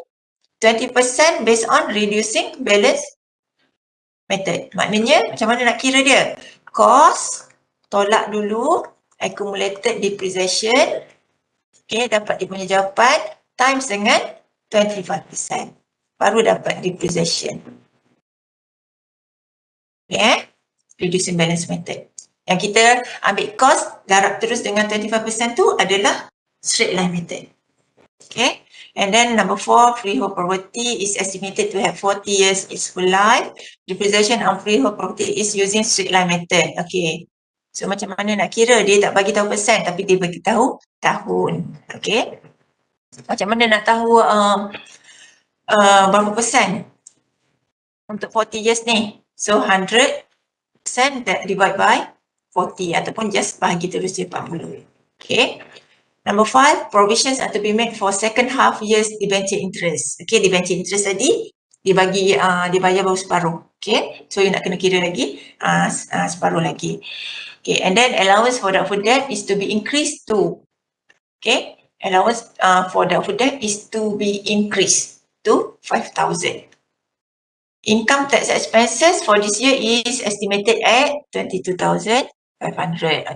20% based on reducing balance method. Maknanya macam mana nak kira dia? Cost, tolak dulu, accumulated depreciation. Okay, dapat dia punya jawapan times dengan 25%. Baru dapat depreciation. Okay, reducing balance method. Yang kita ambil cost, garap terus dengan 25% tu adalah straight line method. Okay, and then number 4, freehold property is estimated to have 40 years useful life. Depreciation on freehold property is using straight line method. Okay, so macam mana nak kira? Dia tak bagi tahu persen tapi dia bagi tahu tahun. Okay, macam mana nak tahu berapa persen untuk 40 years ni? So 100% that divide by 40 ataupun just bahagi terus je 40. Okay. Number 5, provisions are to be made for second half years debenture interest. Okay, debenture interest tadi dibagi dibayar baru separuh. Okay, so you nak kena kira lagi separuh lagi. Okay, and then allowance for doubtful debt is to be increased to. Okay, allowance for doubtful debt is to be increased to 5,000. Income tax expenses for this year is estimated at 22,500.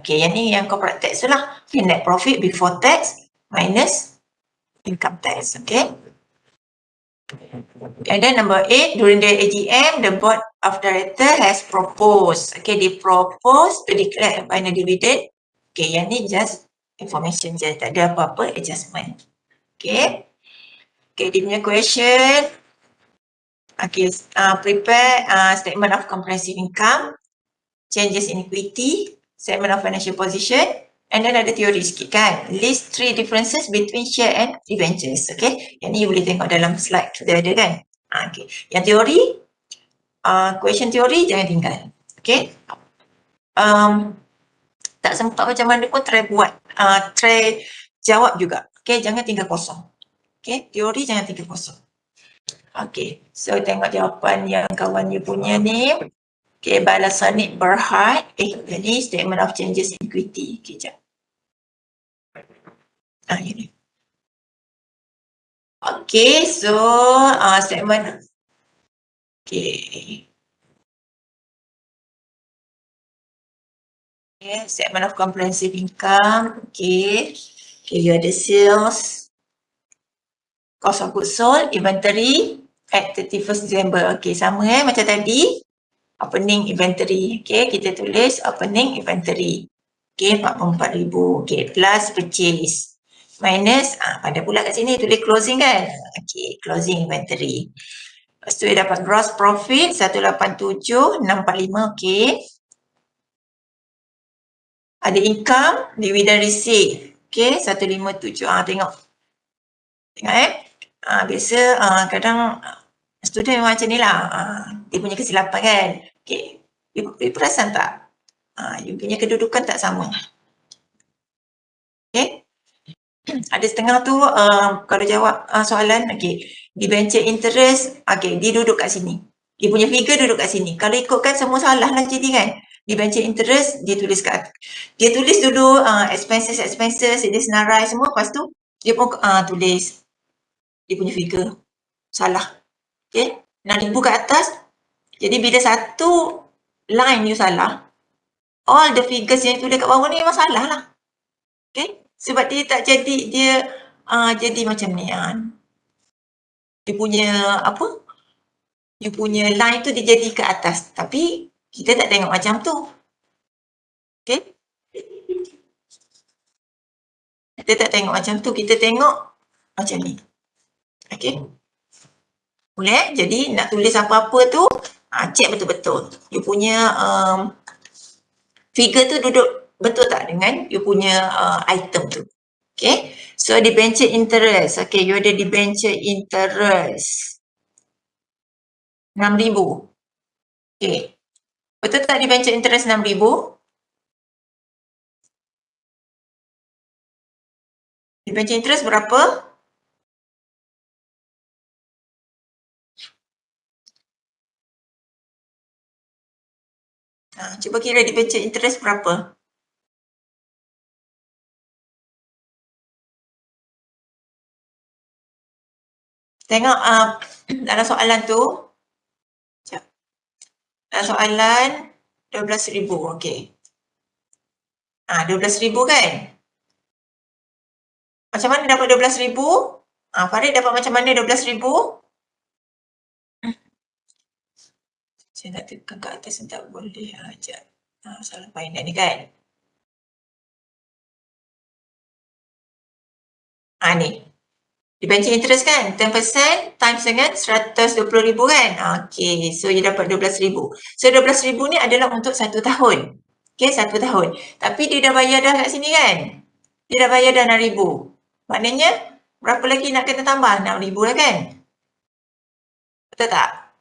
Okay, yang ni yang corporate tax tu lah. Okay, net profit before tax minus income tax. Okay. And then number 8, during the AGM, the board of director has proposed. Okay, they propose to declare a final dividend. Okay, yang ni just information je, tak ada apa-apa adjustment. Okay. Okay, dia punya question. Okay, prepare statement of comprehensive income, changes in equity, statement of financial position, and then ada teori sikit kan. List 3 differences between share and debentures. Okay, yang ni boleh tengok dalam slide kita ada kan. Okay, yang teori, question teori jangan tinggal. Okay, tak sempat macam mana pun try buat, try jawab juga. Okay, jangan tinggal kosong. Okay, teori jangan tinggal kosong. Okay, so tengok jawapan yang kawan you punya ni. Okay, Balasonic Berhad. Ini statement of changes in equity. Okay, jap. Ini. Okay, so statement. Okay. Okay, statement of comprehensive income. Okay. Okay, you ada sales, cost of goods sold, inventory at 31st December. Okay, sama macam tadi. Opening inventory. Okay, kita tulis opening inventory. Okay, 44,000. Okay, plus purchase. Minus, pada pula kat sini tulis closing kan? Okay, closing inventory. Lepas tu dia dapat gross profit 187,645. Okay. Ada income, dividend receipt. Okay, 157. Tengok. Tengok biasa kadang student memang macam ni lah. Dia punya kesilapan kan. Okay. You perasan tak? You punya kedudukan tak sama. Okay. Ada setengah tu kalau jawab soalan, okay. Debenture interest, okay, dia duduk kat sini. Dia punya figure duduk kat sini. Kalau ikutkan semua salah lah jadi kan. Debenture interest, dia tulis kat dia tulis dulu expenses, dia senarai semua. Lepas tu, dia pun tulis dia punya figure. Salah. Okay. 6,000 kat atas. Jadi bila satu line you salah, all the figures yang tulis kat bawah ni memang salah lah. Okay. Sebab dia tak jadi, dia jadi macam ni. Dia punya apa? You punya line tu dia jadi ke atas. Tapi kita tak tengok macam tu. Okay. Kita tak tengok macam tu. Kita tengok macam ni. Okay. Boleh? Jadi nak tulis apa-apa tu, check betul-betul. You punya figure tu duduk betul tak dengan you punya item tu. Okay. So debenture interest. Okay, you ada debenture interest 6,000. Okay. Betul tak debenture interest 6,000? Debenture interest berapa? Cuba kira debenture interest berapa? Tengok dalam soalan tu. Sekejap. Dalam soalan 12,000. Okey. 12,000 kan? Macam mana dapat 12,000? Farid dapat macam mana 12,000? Saya nak tekan kat atas tak boleh. Sekejap. Salah final ni kan? Ni. Debenture interest kan? 10% times dengan 120,000 kan? Okey. So, you dapat 12,000. So, 12,000 ni adalah untuk 1 tahun. Okey, 1 tahun. Tapi dia dah bayar dah kat sini kan? Dia dah bayar dah 6,000. Maknanya, berapa lagi nak kena tambah? 6,000 lah kan? Betul tak?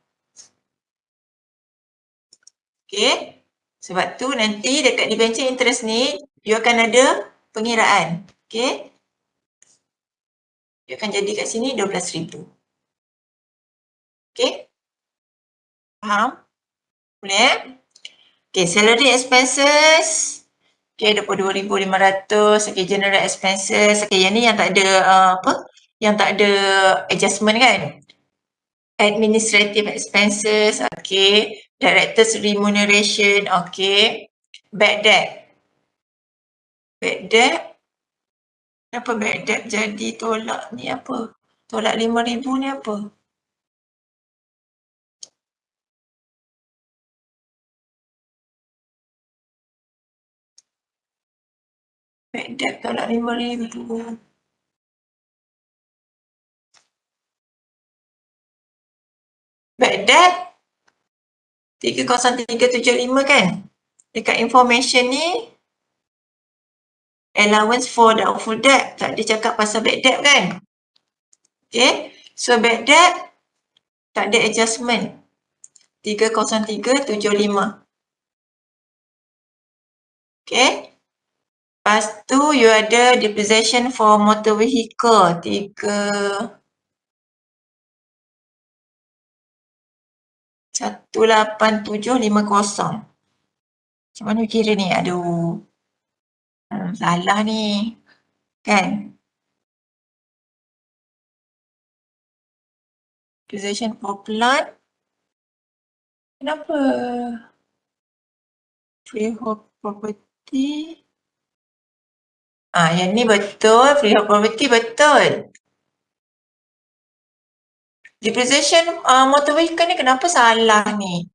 Okey. Sebab tu nanti dekat debenture interest ni, you akan ada pengiraan. Okey. You akan jadi kat sini 12,000. Okey. Faham? Boleh? Okay, salary expenses. Okay, 22,500. Okay, general expenses. Okay, yang ni yang tak ada apa? Yang tak ada adjustment kan? Administrative expenses. Okay. Director's remuneration. Okay. Bad debt. Bad debt. Kenapa bad debt jadi tolak ni apa? Tolak 5,000 ni apa? Bad debt tolak 5,000. Bad debt 30375 kan? Dekat information ni allowance for doubtful debt. Tak ada cakap pasal bad debt kan? Okay. So bad debt tak ada adjustment. 30375. Okay. Lepas tu you ada depreciation for motor vehicle. 3 18750. Macam mana kira ni? Aduh. Salah ni. Kan? Possession for plant. Kenapa? Freehold property. Yang ni betul. Freehold property betul. Depreciation motor vehicle ni kenapa salah ni?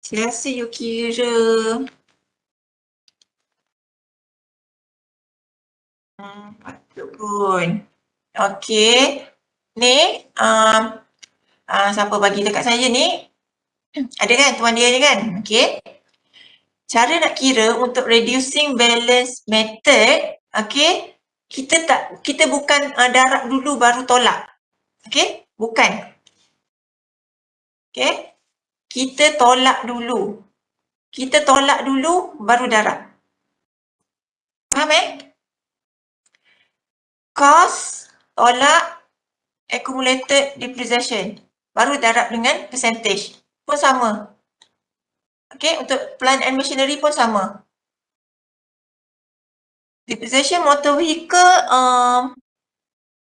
Saya rasa you kira patut pun. Okey. Ni siapa bagi dekat saya ni? Ada kan tuan dia je kan? Okey. Cara nak kira untuk reducing balance method, okey, kita bukan darab dulu baru tolak. Okey? Bukan. Okey? Kita tolak dulu. Kita tolak dulu baru darab. Faham Cost tolak accumulated depreciation. Baru darab dengan percentage. Pun sama. Okey, untuk plant and machinery pun sama. Depreciation motor vehicle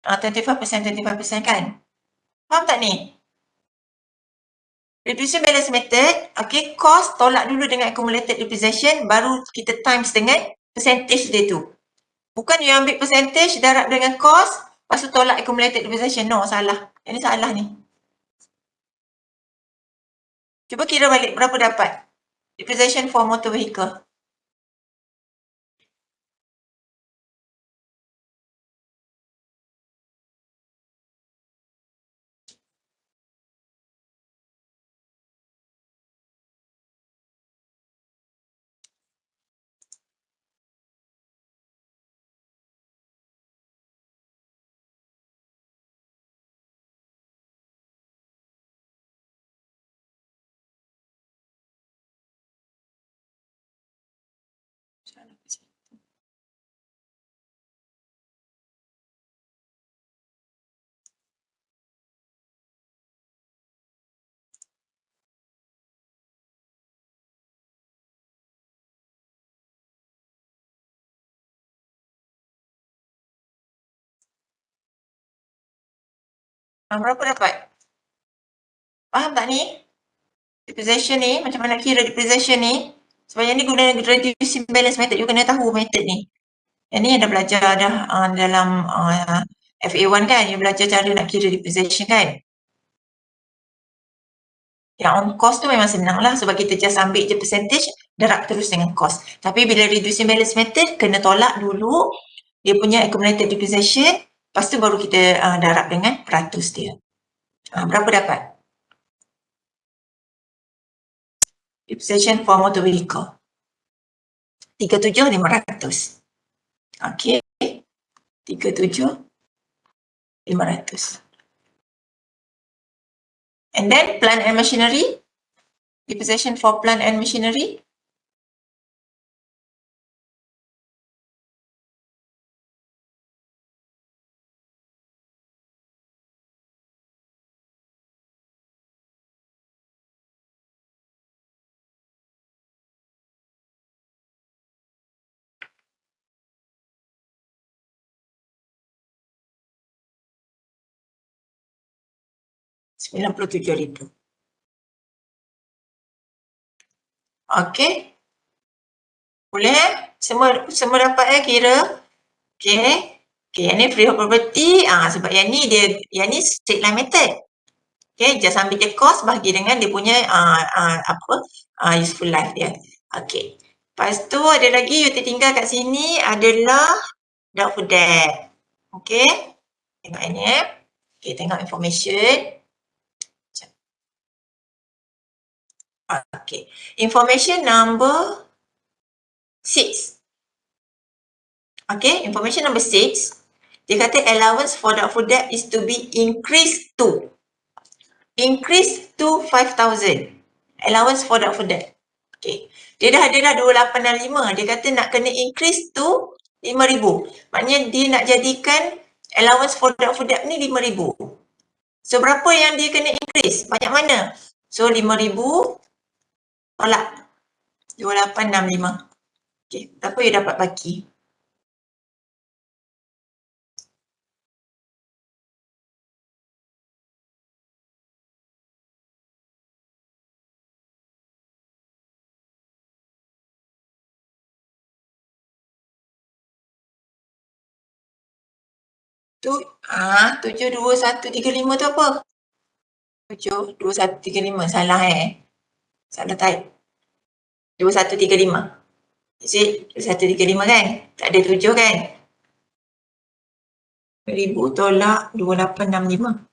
25% kan? Faham tak ni? Reducing balance method, okey, cost tolak dulu dengan accumulated depreciation, baru kita times dengan percentage dia tu. Bukan you ambil percentage darab dengan cost, lepas tu tolak accumulated depreciation. No, salah. Ini salah ni. Cuba kira balik berapa dapat depreciation for motor vehicle. Berapa dapat? Faham tak ni? Depreciation ni, macam mana nak kira depreciation ni? Sebab yang ni guna reducing balance method, you kena tahu method ni. Yang ni yang dah belajar dah dalam FA1 kan, you belajar cara nak kira depreciation kan? Yang on cost tu memang senang lah sebab kita just ambil je percentage, darab terus dengan cost. Tapi bila reducing balance method, kena tolak dulu dia punya accumulated depreciation, lepas tu baru kita darab dengan peratus dia. Berapa dapat? Depreciation for motor vehicle. 37,500. Okey. 37,500. And then plant and machinery. Depreciation for plant and machinery. RM97,000. Okey. Boleh Semua dapat kira? Okey. Okey, yang ni freehold property. Sebab yang ni straight line method. Okey, just ambil je cost bahagi dengan dia punya useful life dia. Okey. Lepas tu ada lagi you tertinggal kat sini adalah doubtful debt. Okey. Tengok ini Okey, tengok information. Okay. Information number 6. Okay, information number 6. Dia kata allowance for doubtful debt is to be increased to 5,000. Allowance for doubtful debt. Okay. Dia dah 2865. Dia kata nak kena increase to 5,000. Maknanya dia nak jadikan allowance for doubtful debt ni 5,000. So berapa yang dia kena increase? Banyak mana? So 5,000 tolak 2865. Okey, berapa you dapat bagi? Tu 72135 tu apa? 72135 salah Salah type. 2135. Is it 2135 kan? Tak ada 7 kan? 1000 tolak 2865.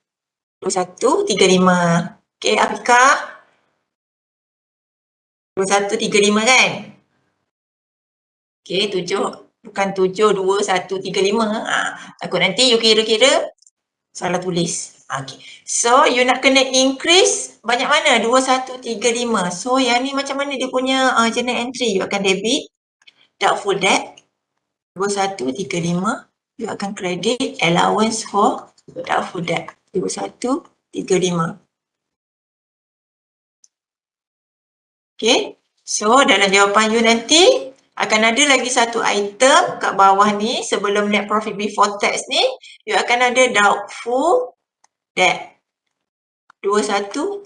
2135. Okey, Afika. 2135 kan? Okey, 7 bukan 72135. Takut nanti you kira-kira salah tulis. Okey. So, you nak kena increase banyak mana? 2135. So, yang ni macam mana dia punya journal entry? You akan debit doubtful debt 2135. You akan credit allowance for doubtful debt 2135. Okay. So, dalam jawapan you nanti akan ada lagi satu item kat bawah ni sebelum net profit before tax ni, you akan ada doubtful debt 2135.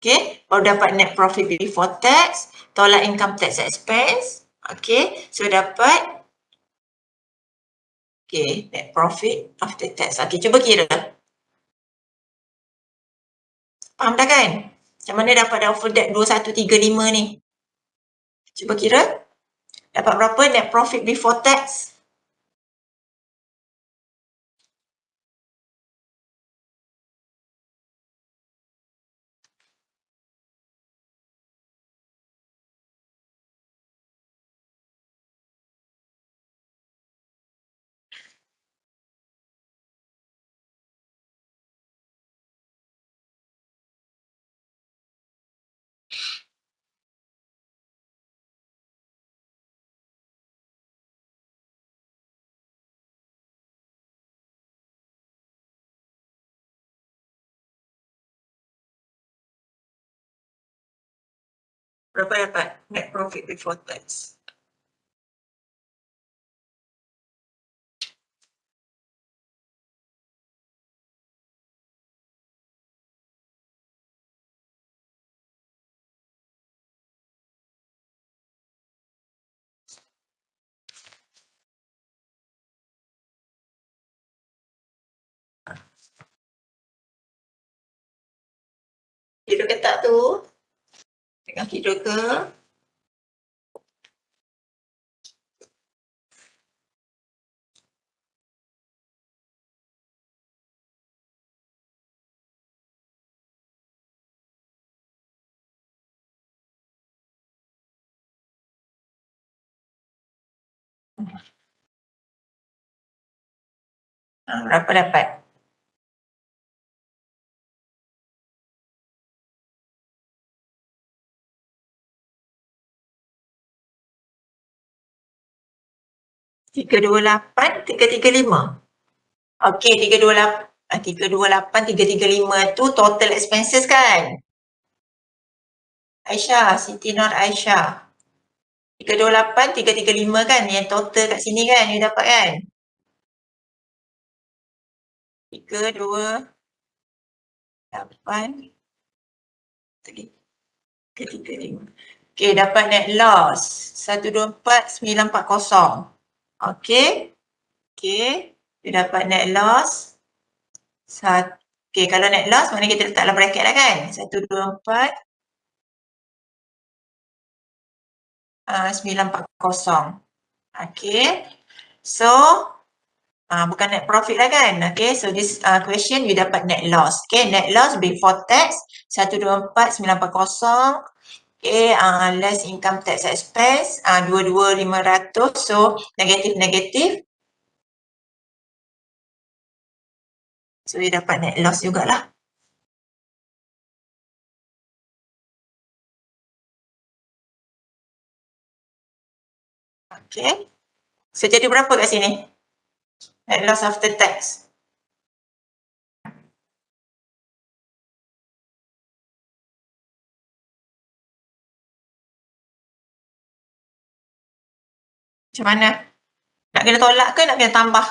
Okay, baru dapat net profit before tax, tolak income tax expense. Okay, so dapat net profit after tax. Okay, cuba kira. Faham dah kan? Macam mana dapat doubtful debt 2135 ni? Cuba kira. Dapat berapa net profit before tax? Berapa dapat net profit before tax? Kira ke tak tu? Tengah kira ke? Berapa dapat? $328,335. Okey, 328,335 tu total expenses kan? Aisyah, Siti Nur Aisyah. 328,335 kan yang total kat sini kan you dapat kan? 328,335. Okey, dapat net loss 124,940. Okey. Okey, you dapat net loss. Okey, kalau net loss mana kita letak dalam bracket lah kan? 124 940. Okay. So, bukan net profit lah kan? Okay, so this question you dapat net loss. Okay, net loss before tax 124,940. Okay, less income tax expense 22,500. So, negatif. So, you dapat net loss jugalah. Okay. So, jadi berapa kat sini? Net loss after tax. Macam mana? Nak kena tolak ke nak kena tambah?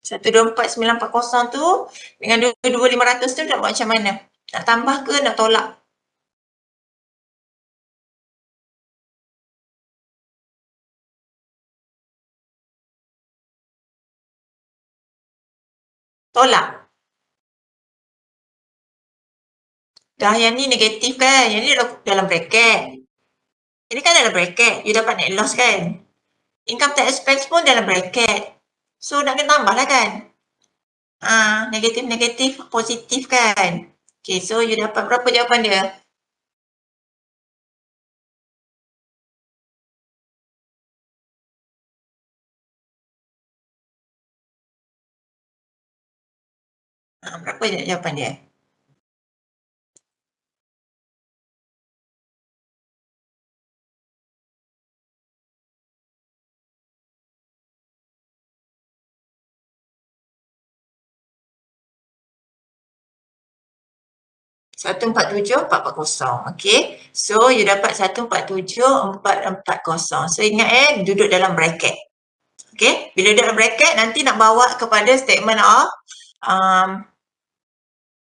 Satu dua empat sembilan empat kosong tu dengan 22,500 tu nak buat macam mana? Nak tambah ke nak tolak? Tolak. Dah yang ni negatif kan? Yang ni dalam bracket. Ini kan dalam bracket. You dapat net loss kan? Income tax expense pun dalam bracket. So nak kena tambah lah kan? Negatif-negatif positif kan? Okay, so you dapat berapa jawapan dia? Berapa jawapan dia? Satu empat tujuh empat empat kosong. Okay. So you dapat 147,440. So ingat duduk dalam bracket. Okay. Bila duduk dalam bracket nanti nak bawa kepada statement of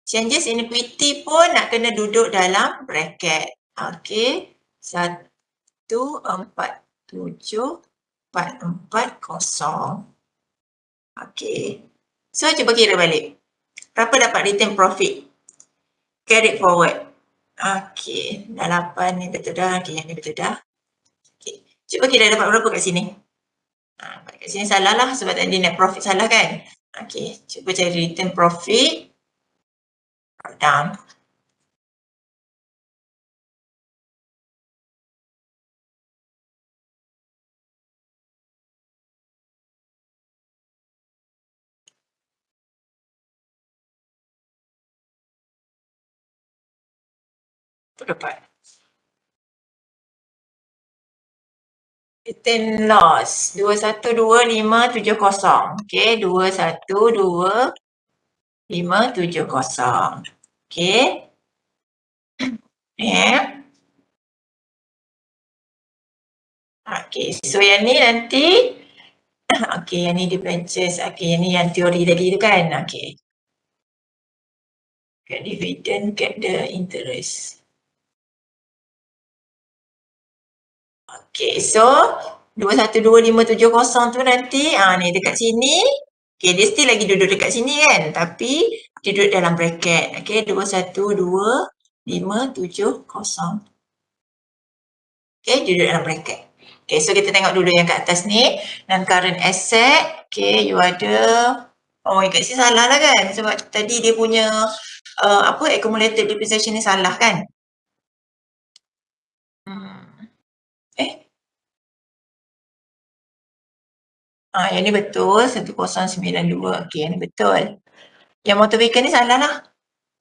changes in equity pun nak kena duduk dalam bracket. Okay. 147,440. Okay. So cuba kira balik. Berapa dapat return profit? Carry forward. Okay. Dah 8 ni betul dah. Okay, yang ni betul dah. Okay. Cuba kira dapat berapa kat sini? Kat sini salah lah sebab tadi net profit salah kan? Okay. Cuba cari return profit. Down. Dapat. Return loss 212,570. Okay, 212,570. Okay. Okay, so yang ni nanti okay, yang ni debentures. Okay, yang ni yang teori tadi tu kan. Okay. Get dividend, get the interest. Okay, so 212,570 tu nanti ni dekat sini. Okay, dia still lagi duduk dekat sini kan. Tapi dia duduk dalam bracket. Okay, 212,570. Okay, dia duduk dalam bracket. Okay, so kita tengok dulu yang kat atas ni. Non-current asset. Okay, you ada. Oh, kat sini salah lah kan. Sebab tadi dia punya accumulated depreciation ni salah kan. Yang ni betul, 1092. Okay, yang ni betul. Yang motor vehicle ni salah lah.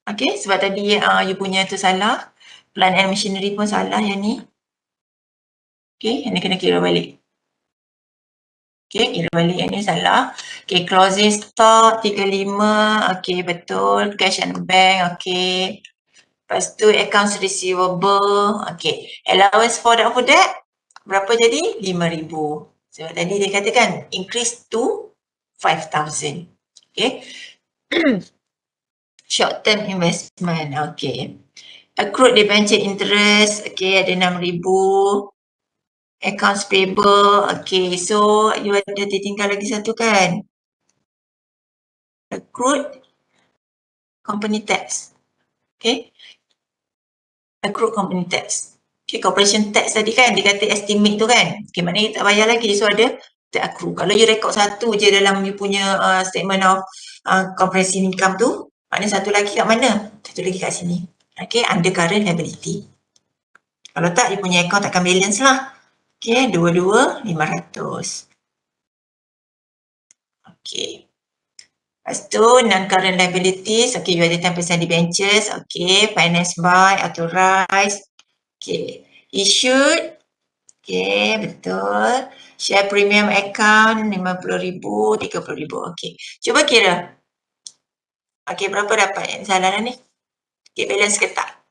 Okay, sebab tadi you punya tu salah. Plant and machinery pun salah yang ni. Okay, yang ni kena kira balik. Okay, kira balik yang ni salah. Okay, closing stock 35. Okay, betul. Cash and bank, okay. Lepas tu accounts receivable. Okay, allowance for that berapa jadi? 5,000. Sebab tadi dia katakan increase to 5,000. Okay. Short term investment. Okay. Accrued debenture interest. Okay, ada 6,000. Accounts payable. Okay, so you ada tertinggal lagi satu kan? Accrued company tax. Okay. Accrued company tax. Okay, corporation tax tadi kan, dia kata estimate tu kan. Okay, maknanya you tak bayar lagi. So ada tak accrue. Kalau you record satu je dalam you punya statement of comprehensive income tu, maknanya satu lagi kat mana? Satu lagi kat sini. Okay, under current liability. Kalau tak, you punya account takkan balance lah. Okay, 22,500. Okay. Lepas tu, non-current liabilities. Okay, you ada 10% debentures. Okay, finance by, authorized. Okay. Issued, okey, betul. Share premium account RM50,000, RM30,000. Okey. Cuba kira. Okey, berapa dapat yang salah dah ni? Okey, balance ke tak?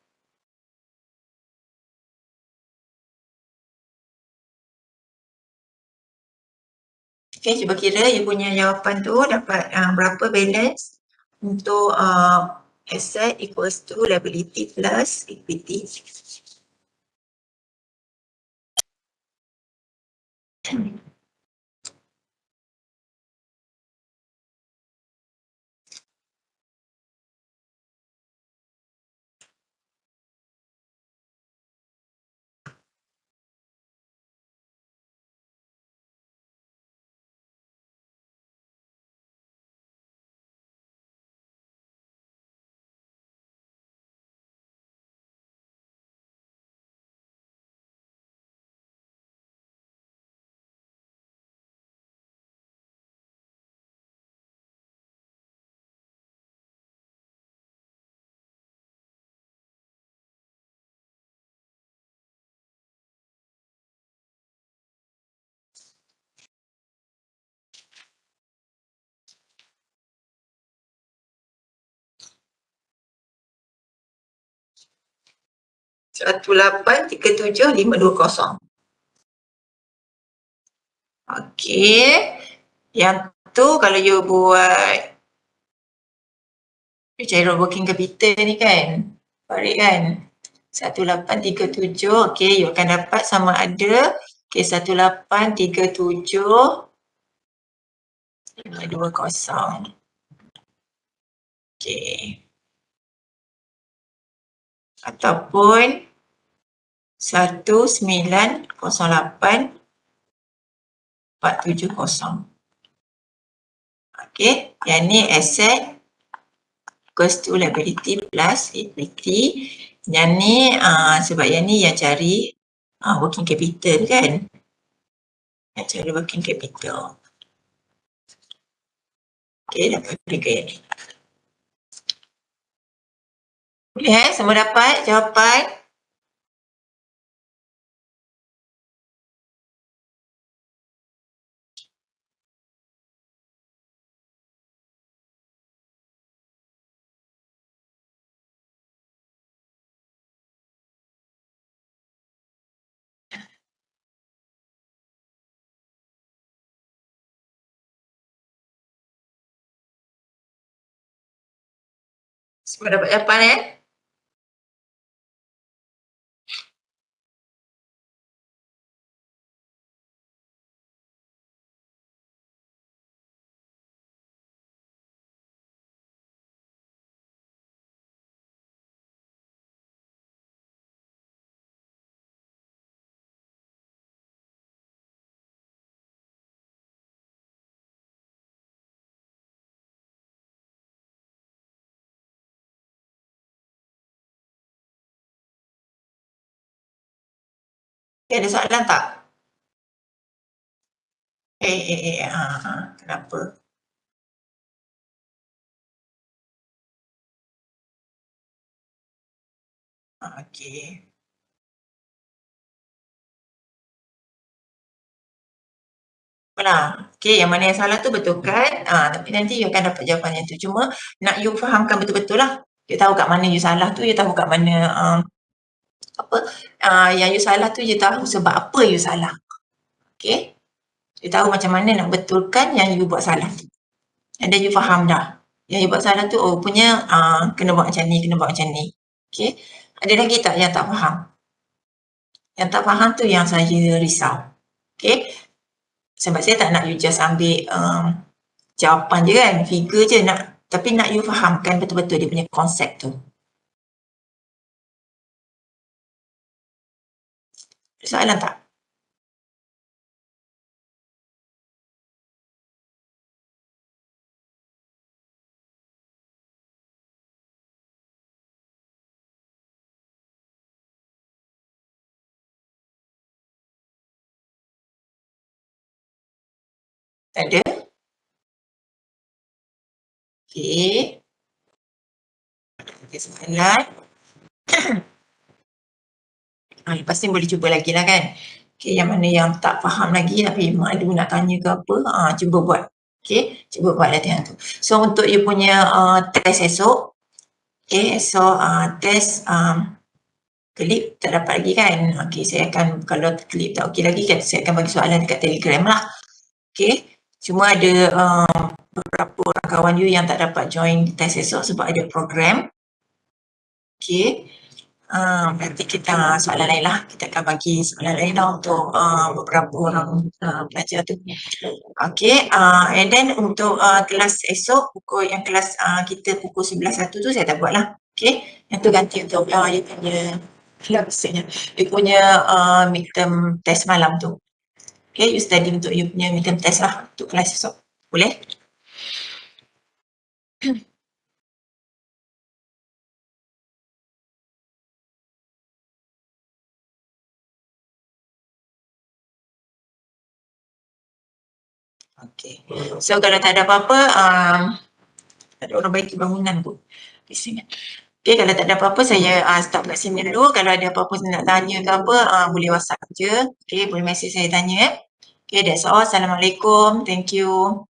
Okey, cuba kira you punya jawapan tu dapat berapa balance untuk asset equals to liability plus equity. Satu lapan tiga tujuh lima dua kosong. Okey. Yang tu kalau you buat you cari working capital ni kan. Farid kan. 1837. Okey, you akan dapat sama ada 1837 520. Okey. Ataupun 1908 470. Okey, yang ni asset equals to liability plus equity. Yang ni sebab yang ni yang cari working capital kan. Yang cari working capital. Okey, dapat figure yang ni. Boleh semua dapat jawapan? Semua dapat jawapan Okay, ada soalan tak? Kenapa? Okey. Okey, yang mana yang salah tu betulkan. Tapi nanti you akan dapat jawapan yang tu. Cuma nak you fahamkan betul-betul lah. You tahu kat mana you salah tu, you tahu kat mana yang you salah tu, you tahu sebab apa you salah. Okey? You tahu macam mana nak betulkan yang you buat salah tu. And then you faham dah. Yang you buat salah tu, punya kena buat macam ni, kena buat macam ni. Okey? Ada lagi tak yang tak faham? Yang tak faham tu yang saya risau. Okey? Sebab saya tak nak you just ambil jawapan je kan, figure je nak. Tapi nak you fahamkan betul-betul dia punya konsep tu. Ada soalan tak? Tak ada? Okey. Ada soalan? Lepas ni boleh cuba lagi lah kan. Okay, yang mana yang tak faham lagi tapi malu nak tanya ke apa, cuba buat. Okay, cuba buat latihan tu. So untuk you punya test esok, okay, esok test klip tak dapat lagi kan. Okay, saya akan, kalau klip tak okey lagi kan, saya akan bagi soalan dekat Telegram lah. Okay, cuma ada beberapa orang kawan you yang tak dapat join test esok sebab ada program. Okay, nanti kita soalan lain lah. Kita akan bagi soalan lain lah untuk beberapa orang pelajar tu. Okay, and then untuk kelas esok, yang kelas kita pukul 11.1 tu saya tak buat lah. Okay, yang tu ganti untuk you punya, maksudnya, you punya midterm test malam tu. Okay, you study untuk you punya midterm test lah untuk kelas esok. Boleh? Okay. So kalau tak ada apa-apa, tak ada orang baiki bangunan pun. Bising. Okay, kalau tak ada apa-apa saya stop kat sini dulu. Kalau ada apa-apa nak tanya ke apa, boleh WhatsApp je. Okay, boleh mesej saya tanya. Okay, that's all. Assalamualaikum. Thank you.